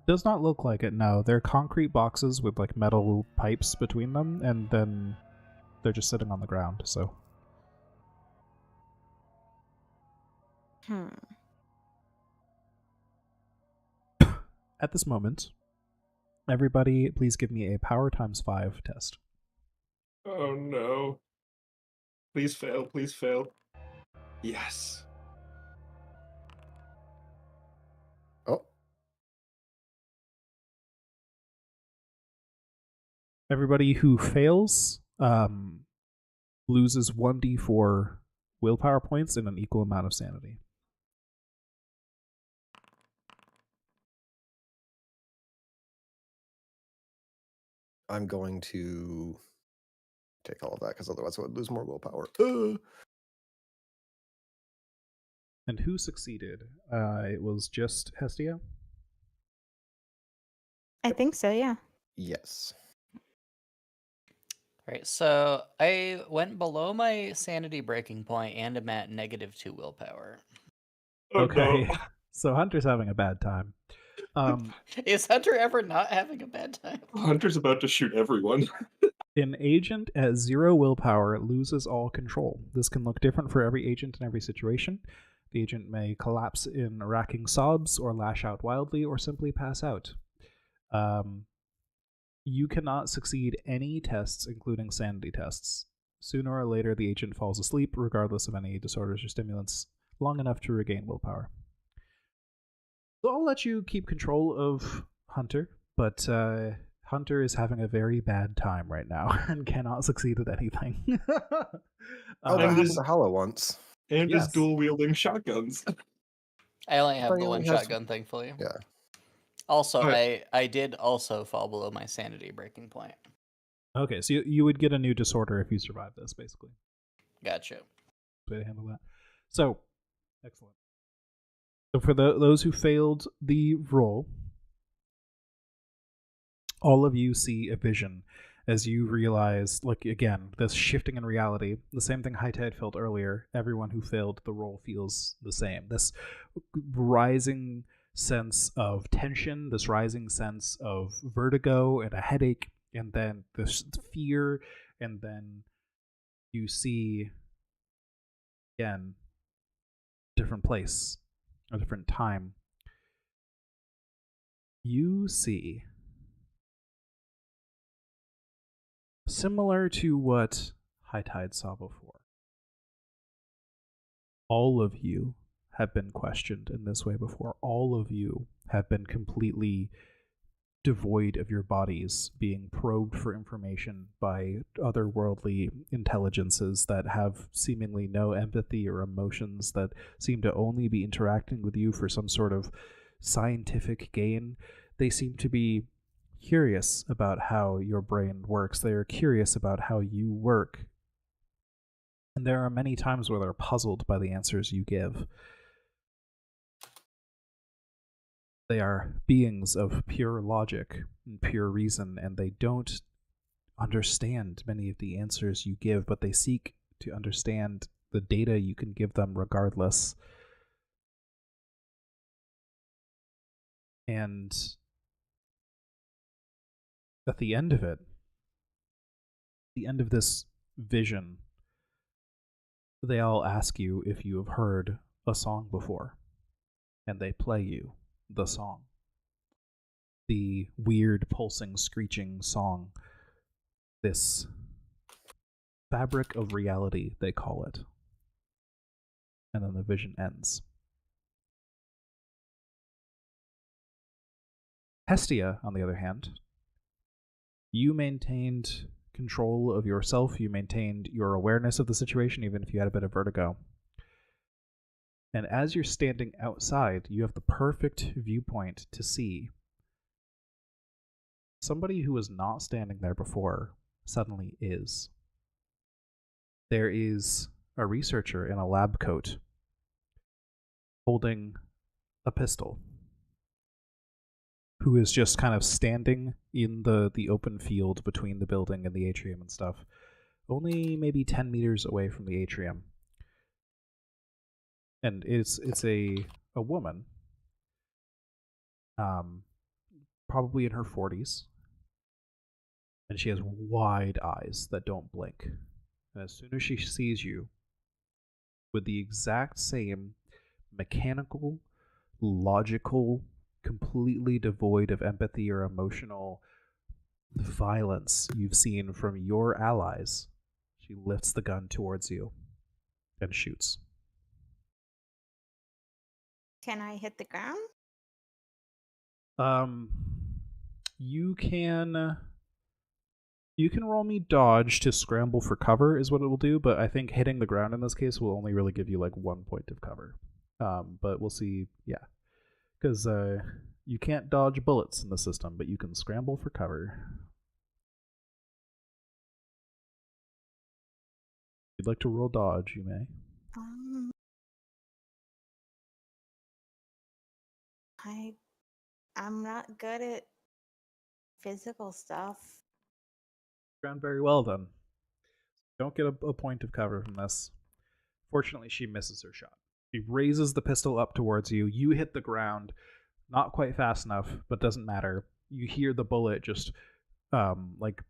Does not look like it. No, they're concrete boxes with like metal pipes between them, and then they're just sitting on the ground. So. At this moment, everybody, please give me a power times 5 test. Oh no. Please fail, please fail. Yes. Oh, Everybody who fails loses 1d4 willpower points and an equal amount of sanity. I'm going to take all of that because otherwise I would lose more willpower. And who succeeded? It was just Hestia? I think so, yeah. Yes. Right, so I went below my sanity breaking point and I'm at -2 willpower. Oh, Okay. no. So Hunter's having a bad time. Is Hunter ever not having a bad time? Hunter's about to shoot everyone. An agent at 0 willpower loses all control. This can look different for every agent in every situation. The agent may collapse in racking sobs, or lash out wildly, or simply pass out. You cannot succeed any tests, including sanity tests. Sooner or later, the agent falls asleep, regardless of any disorders or stimulants, long enough to regain willpower. So I'll let you keep control of Hunter, but Hunter is having a very bad time right now and cannot succeed at anything. Oh, that And happened this- to Hala once. And his Yes. dual wielding shotguns. I only have But the he one only has- shotgun, thankfully. Yeah. Also, Alright. I did also fall below my sanity breaking point. Okay, so you would get a new disorder if you survive this, basically. Gotcha. Way to handle that. So, excellent. So for those who failed the roll, all of you see a vision as you realize, like, again, this shifting in reality, the same thing High Tide felt earlier. Everyone who failed the roll feels the same. This rising sense of tension, this rising sense of vertigo and a headache, and then this fear, and then you see, again, different place, a different time. You see, similar to what High Tide saw before, all of you have been questioned in this way before. All of you have been completely devoid of your bodies, being probed for information by otherworldly intelligences that have seemingly no empathy or emotions, that seem to only be interacting with you for some sort of scientific gain. They seem to be curious about how your brain works. They are curious about how you work. And there are many times where they're puzzled by the answers you give. They are beings of pure logic and pure reason, and they don't understand many of the answers you give, but they seek to understand the data you can give them regardless. And at the end of it, the end of this vision, they all ask you if you have heard a song before, and they play you the song. The weird, pulsing, screeching song. This fabric of reality, they call it. And then the vision ends. Hestia, on the other hand, you maintained control of yourself, you maintained your awareness of the situation, even if you had a bit of vertigo. And as you're standing outside, you have the perfect viewpoint to see somebody who was not standing there before suddenly is. There is a researcher in a lab coat holding a pistol who is just kind of standing in the open field between the building and the atrium and stuff, only maybe 10 meters away from the atrium. And it's a woman, probably in her 40s, and she has wide eyes that don't blink. And as soon as she sees you, with the exact same mechanical, logical, completely devoid of empathy or emotional violence you've seen from your allies, she lifts the gun towards you and shoots. Can I hit the ground? You can roll me dodge to scramble for cover is what it will do, but I think hitting the ground in this case will only really give you like 1 point of cover. But we'll see, yeah. Because you can't dodge bullets in the system, but you can scramble for cover. you'd like to roll dodge, you may. I'm not good at physical stuff. Ground very well then. Don't get a point of cover from this. Fortunately, she misses her shot. She raises the pistol up towards you. You hit the ground, not quite fast enough, but doesn't matter. You hear the bullet just like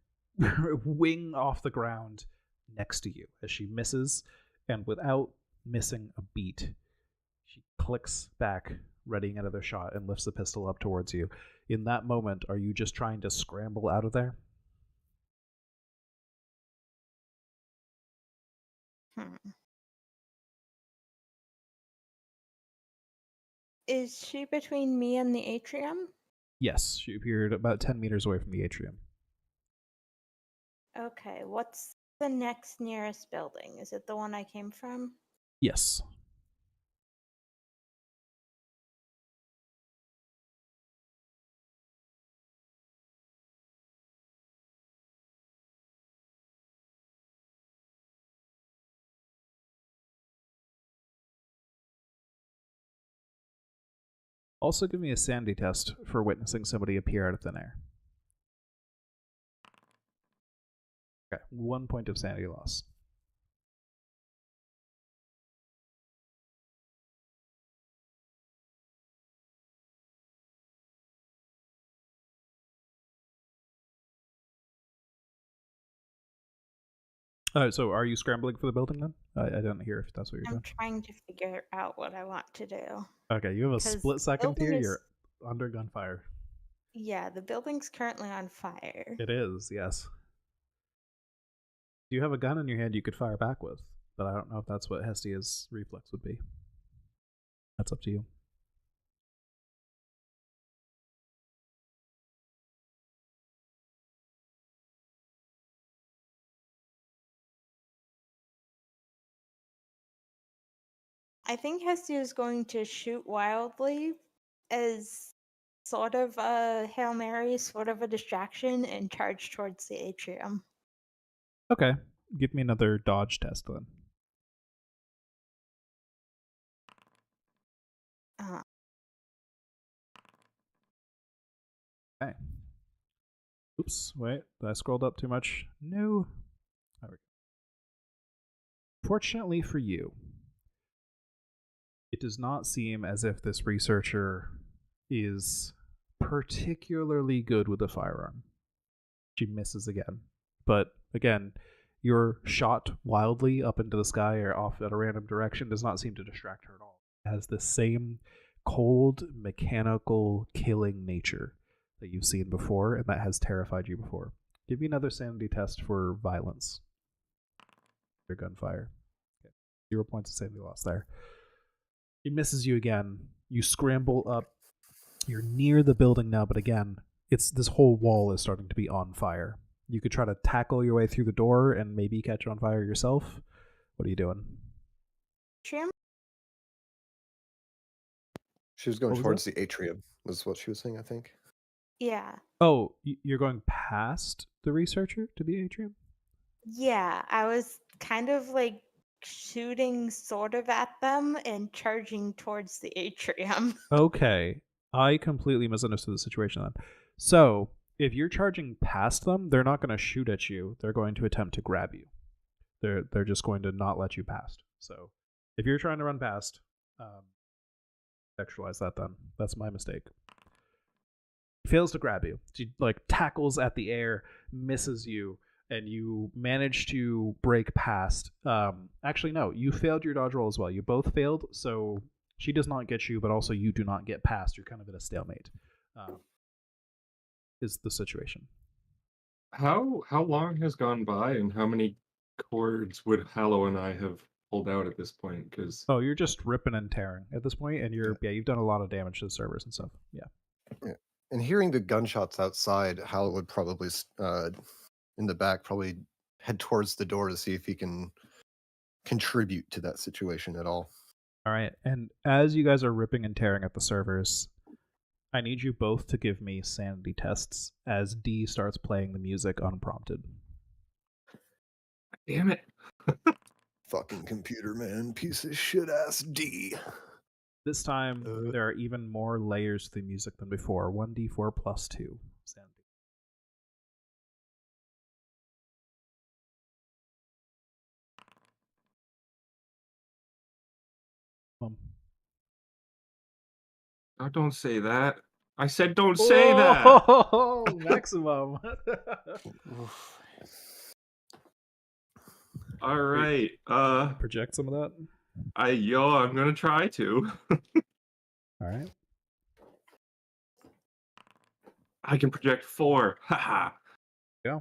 wing off the ground next to you as she misses, and without missing a beat, she clicks back, readying another shot, and lifts the pistol up towards you. In that moment, are you just trying to scramble out of there? Is she between me and the atrium? Yes, she appeared about 10 meters away from the atrium. Okay, what's the next nearest building? Is it the one I came from? Yes. Also give me a sanity test for witnessing somebody appear out of thin air. Okay, 1 point of sanity loss. So are you scrambling for the building then? I didn't hear if that's what you're I'm doing. trying to figure out what I want to do. Okay, you have a 'Cause split second building here. is- You're under gunfire. Yeah, the building's currently on fire. It is, yes. Do you have a gun in your hand you could fire back with? But I don't know if that's what Hestia's reflex would be. That's up to you. I think Hestia is going to shoot wildly as sort of a Hail Mary, sort of a distraction, and charge towards the atrium. Okay, give me another dodge test then. Okay. Oops, wait, did I scrolled up too much? No. There we go. Fortunately for you, it does not seem as if this researcher is particularly good with a firearm. She misses again. But again, your shot wildly up into the sky or off at a random direction does not seem to distract her at all. It has the same cold, mechanical, killing nature that you've seen before, and that has terrified you before. Give me another sanity test for violence. Your gunfire. Okay. 0 points of sanity loss there. He misses you again. You scramble up. You're near the building now, but again, this whole wall is starting to be on fire. You could try to tackle your way through the door and maybe catch on fire yourself. What are you doing? Atrium? She was going What was towards the atrium, was what she was saying, I think. Yeah. Oh, you're going past the researcher to the atrium? Yeah, I was kind of like shooting sort of at them and charging towards the atrium. Okay. I completely misunderstood the situation then. So, if you're charging past them, they're not going to shoot at you. They're going to attempt to grab you. They're just going to not let you past. So, if you're trying to run past, contextualize that then. That's my mistake. She fails to grab you. She like tackles at the air, misses you, and you manage to break past. Actually, no, you failed your dodge roll as well. You both failed, so she does not get you, but also you do not get past. You're kind of at a stalemate. Is the situation. How long has gone by, and how many cords would Hallow and I have pulled out at this point? Because Oh, you're just ripping and tearing at this point, and you've done a lot of damage to the servers and stuff. Yeah. And hearing the gunshots outside, Hal would probably, in the back, probably head towards the door to see if he can contribute to that situation at all. All right. And as you guys are ripping and tearing at the servers, I need you both to give me sanity tests as D starts playing the music unprompted. damn it. fucking computer, man. Piece of shit ass D. This time, there are even more layers to the music than before. 1d4 plus 2. Sanity. Oh, don't say that. I said don't say that. Oh, maximum. Oof. All right. Project some of that. I'm gonna try to. All right. I can project 4. Haha. Yeah.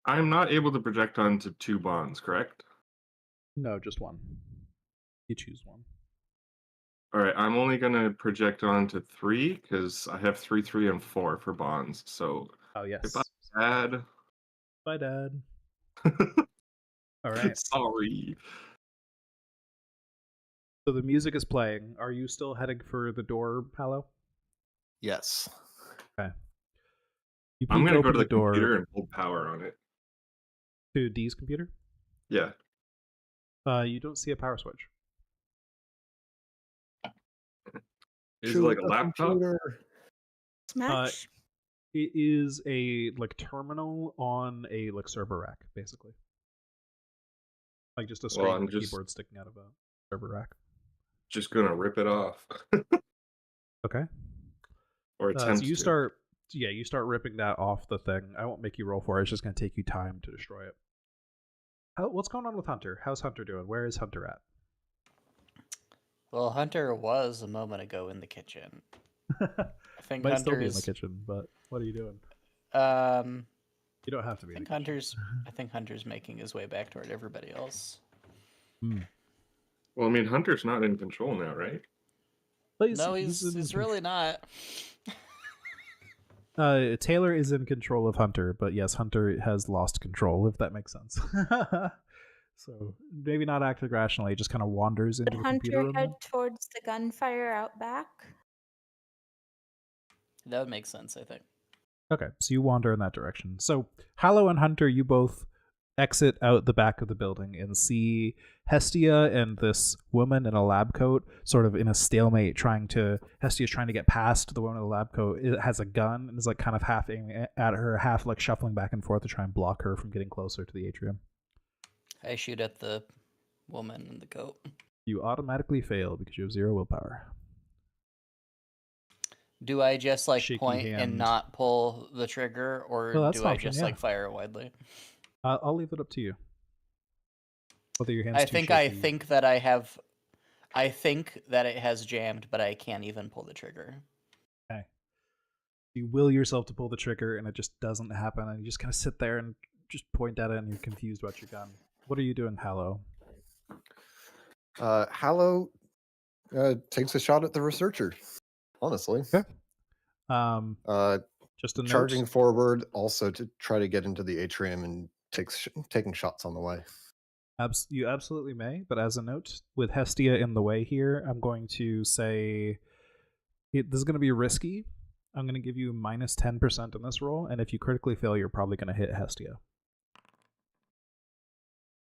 I'm not able to project onto 2 bonds, correct? No, just one. You choose one. All right, I'm only gonna project onto 3 because I have 3, 3, and 4 for bonds. So Oh yes. if I add, Bye, Dad. All right. sorry. So the music is playing. Are you still heading for the door, Hallow? Yes. Okay. You I'm peek gonna go open to the door computer and hold power on it. to D's computer. Yeah. You don't see a power switch. Is it like a laptop? Computer. Smash. It is a like terminal on a like server rack, basically. Like just a screen I'm with a just- keyboard sticking out of a server rack. Just gonna rip it off. Okay. Or attempt So you to. start ripping that off the thing. I won't make you roll for it. It's just going to take you time to destroy it. What's going on with Hunter? How's Hunter doing? Where is Hunter at? Well, Hunter was a moment ago in the kitchen. I think Might still be in the Hunter's. kitchen, but what are you doing? You don't have to be. I think Hunter's making his way back toward everybody else. Well, I mean, Hunter's not in control now, right? But He's really not. Taylor is in control of Hunter, but yes, Hunter has lost control, if that makes sense. So maybe not acting rationally, just kind of wanders into Would the computer Hunter room. head towards the gunfire out back? That would make sense, I think. Okay, so you wander in that direction. So Hallow and Hunter, you both exit out the back of the building and see Hestia and this woman in a lab coat sort of in a stalemate Hestia's trying to get past the woman in the lab coat. It has a gun and is like kind of half aiming at her, half like shuffling back and forth to try and block her from getting closer to the atrium. I shoot at the woman in the coat. You automatically fail because you have 0 willpower. Do I just like Shaky point hand. and not pull the trigger, or Well, that's do an I option, just yeah. like fire widely? I'll leave it up to you. Whether your hands I too think that I think that it has jammed, but I can't even pull the trigger. Okay. You will yourself to pull the trigger and it just doesn't happen, and you just kind of sit there and just point at it and you're confused about your gun. What are you doing, Hallow? Hallow takes a shot at the researcher. Honestly. Okay. Just a Charging note. forward also to try to get into the atrium and taking shots on the way. You absolutely may, but as a note, with Hestia in the way here, I'm going to say this is going to be risky. I'm going to give you minus 10% in this roll, and if you critically fail, you're probably going to hit Hestia.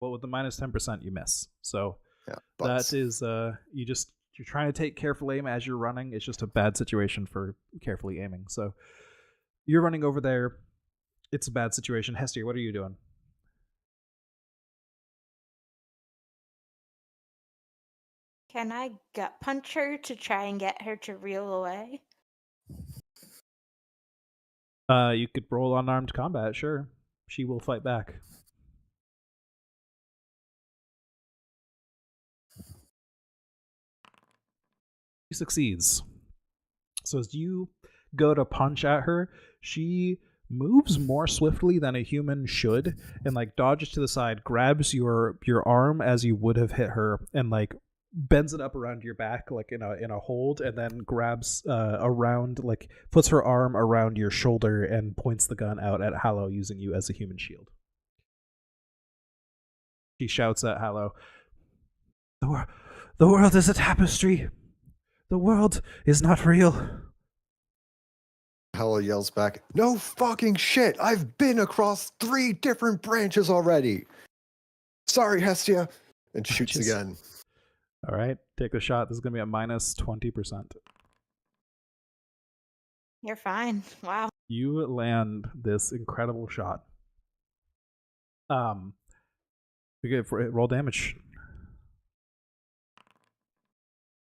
Well, with the minus 10%, you miss. So Yeah, that is you're trying to take careful aim as you're running. It's just a bad situation for carefully aiming. So you're running over there. It's a bad situation. Hestia, what are you doing? Can I gut punch her to try and get her to reel away? You could roll unarmed combat, sure. She will fight back. She succeeds. So as you go to punch at her, she moves more swiftly than a human should and like dodges to the side, grabs your arm as you would have hit her, and like bends it up around your back like in a hold, and then grabs around, like puts her arm around your shoulder and points the gun out at Hallow, using you as a human shield. She shouts at Hallow, the world is a tapestry. The world is not real. Hallow yells back, "No fucking shit! I've been across 3 different branches already! Sorry, Hestia. and shoots Just- again. All right, take the shot. This is going to be a minus 20%. You're fine. Wow. You land this incredible shot. Roll damage.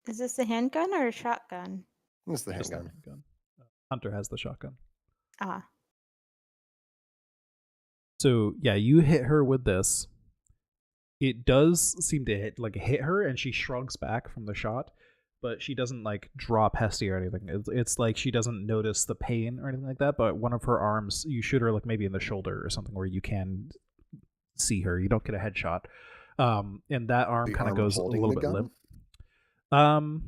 Is this a handgun or a shotgun? It's the Just the handgun. handgun. Hunter has the shotgun. Ah. So yeah, you hit her with this. It does seem to hit her, and she shrugs back from the shot, but she doesn't like drop Hestia or anything. It's like she doesn't notice the pain or anything like that. But one of her arms, you shoot her like maybe in the shoulder or something where you can see her. You don't get a headshot, and that arm The kind of arm goes a holding little the bit gun? limp.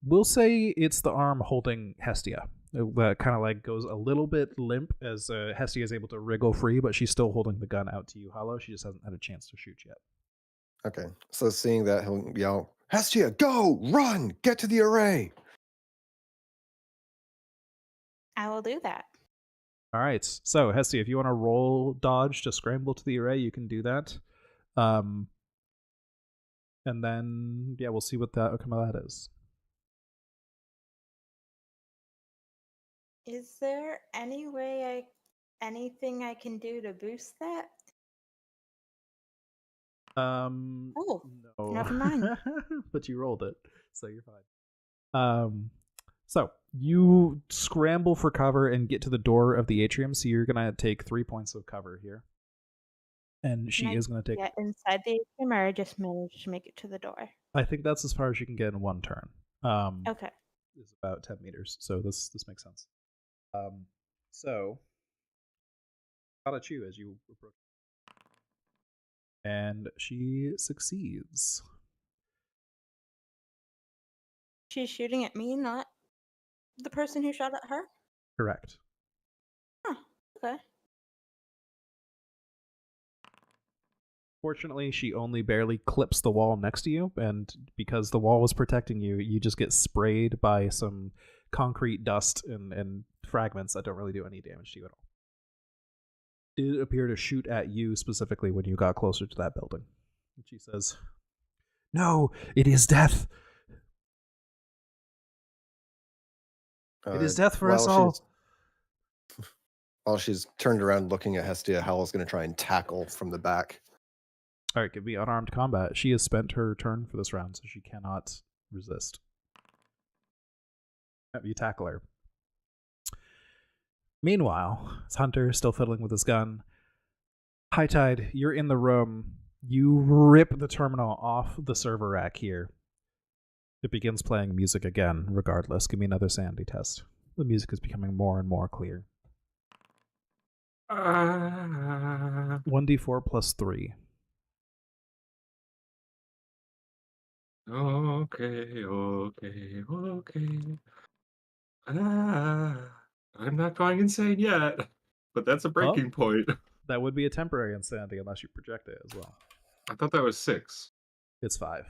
We'll say it's the arm holding Hestia. That kind of like goes a little bit limp as Hestia is able to wriggle free, but she's still holding the gun out to you, Hollow. She just hasn't had a chance to shoot yet. Okay, so seeing that, he'll yell, Hestia, go! Run! Get to the array! I will do that. All right, so Hestia, if you want to roll dodge to scramble to the array, you can do that. And then, yeah, we'll see what the outcome of that is. Is there anything I can do to boost that? Oh, No. never mind. But you rolled it, so you're fine. So you scramble for cover and get to the door of the atrium. So you're gonna take 3 points of cover here, and she Can I is gonna take. get inside the atrium, or I just managed to make it to the door? I think that's as far as you can get in one turn. Okay. Is about 10 meters, so this makes sense. So I'll at you as you approach, and she succeeds. She's shooting at me, not the person who shot at her? Correct. Huh. Okay. Fortunately, she only barely clips the wall next to you, and because the wall was protecting you, you just get sprayed by some concrete dust and fragments that don't really do any damage to you at all. Did appear to shoot at you specifically when you got closer to that building. And she says, "No, it is death. It is death for us all." While she's turned around looking at Hestia, Howl's going to try and tackle from the back. All right, give me unarmed combat. She has spent her turn for this round, so she cannot resist. You tackle her. Meanwhile, it's Hunter still fiddling with his gun. High Tide, you're in the room. You rip the terminal off the server rack here. It begins playing music again, regardless. Give me another sanity test. The music is becoming more and more clear. 1d4 plus 3. Okay. I'm not going insane yet, but that's a breaking point. That would be a temporary insanity unless you project it as well. I thought that was 6. It's 5.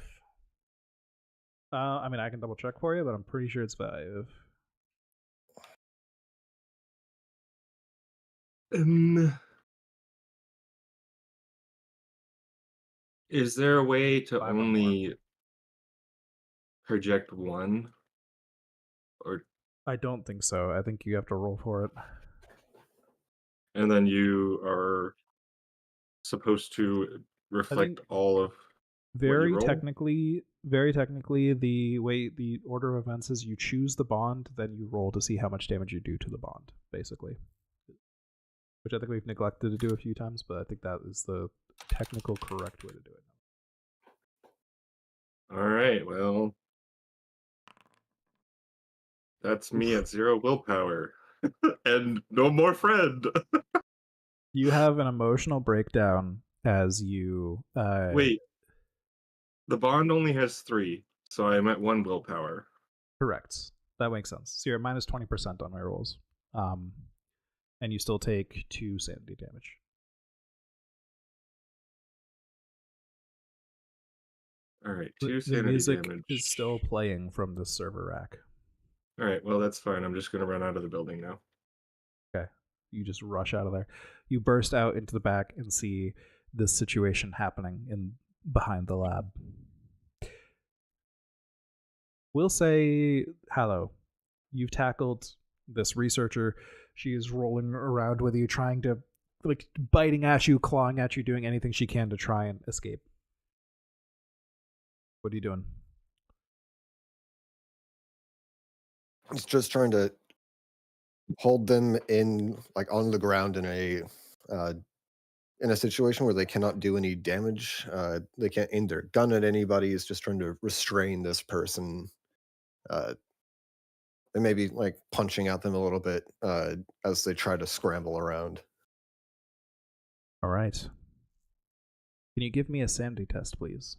I mean, I can double check for you, but I'm pretty sure it's 5. Is there a way to 5 or more. only project 1? Or I don't think so. I think you have to roll for it. and then you are supposed to reflect all of Very roll? technically, the way the order of events is you choose the bond, then you roll to see how much damage you do to the bond, basically. Which I think we've neglected to do a few times, but I think that is the technical correct way to do it. All right, well, that's me at 0 willpower. And no more friend. You have an emotional breakdown as you... Wait. The bond only has 3, so I'm at 1 willpower. Correct. That makes sense. So you're at minus 20% on my rolls. And you still take 2 sanity damage. All right, The 2 sanity music damage. is still playing from the server rack. All right, well, that's fine. I'm just going to run out of the building now. Okay. You just rush out of there. You burst out into the back and see this situation happening in behind the lab. We'll say, Hallow, you've tackled this researcher. She is rolling around with you, trying to, like, biting at you, clawing at you, doing anything she can to try and escape. What are you doing? He's just trying to hold them in, like, on the ground in a situation where they cannot do any damage. They can't aim their gun at anybody. He's just trying to restrain this person. And maybe like punching at them a little bit as they try to scramble around. All right. Can you give me a sanity test, please?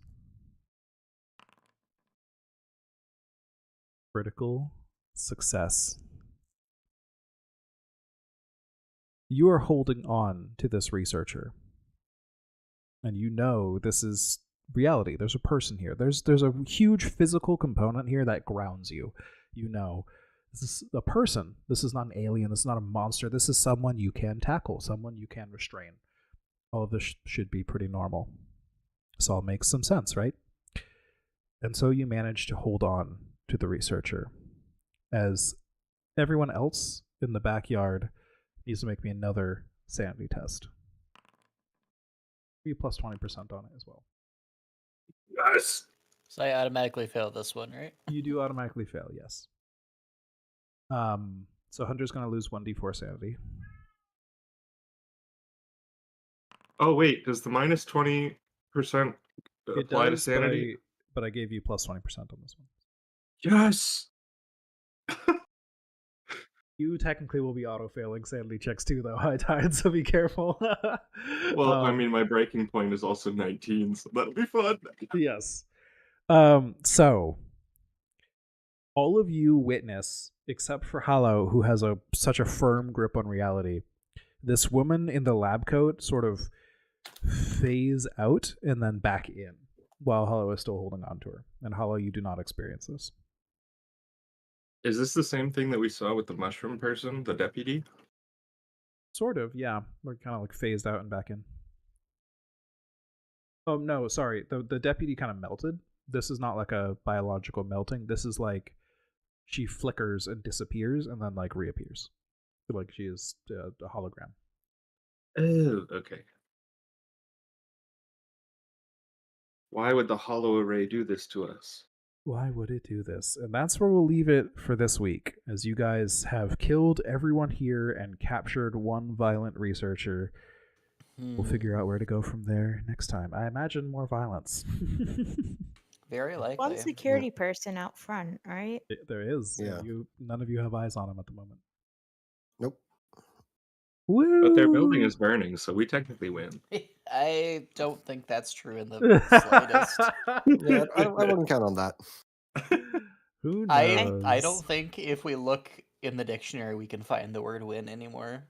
Critical success. You are holding on to this researcher. And you know this is reality. There's a person here. There's a huge physical component here that grounds you. You know, this is a person. This is not an alien. This is not a monster. This is someone you can tackle, someone you can restrain. All of this should be pretty normal. This all makes some sense, right? And so you manage to hold on to the researcher as everyone else in the backyard needs to make me another sanity test. Be plus 20% on it as well. Yes. So I automatically fail this one, right? You do automatically fail, yes. So Hunter's going to lose 1d4 sanity. Oh wait, does the minus 20% apply to sanity? But I gave you plus 20% on this one. Yes. You technically will be auto-failing sanity checks too, though, High Tide, so be careful. Well, I mean, my breaking point is also 19, so that'll be fun. Yes. So, all of you witness, except for Hallow, who has such a firm grip on reality, this woman in the lab coat sort of phase out and then back in, while Hallow is still holding on to her. And Hallow, you do not experience this. Is this the same thing that we saw with the mushroom person, the deputy? Sort of, yeah. We're kind of like phased out and back in. Oh, no, sorry. The deputy kind of melted. This is not like a biological melting. This is like she flickers and disappears and then like reappears. Like she is a hologram. Oh, okay. Why would the hollow array do this to us? Why would it do this? And that's where we'll leave it for this week, as you guys have killed everyone here and captured one violent researcher. We'll figure out where to go from there next time. I imagine more violence. Very likely. One security person out front, right? There is. Yeah. None of you have eyes on him at the moment. Nope. Woo! But their building is burning, so we technically win. I don't think that's true in the slightest. Yeah, I wouldn't count on that. Who knows? I don't think if we look in the dictionary we can find the word win anymore.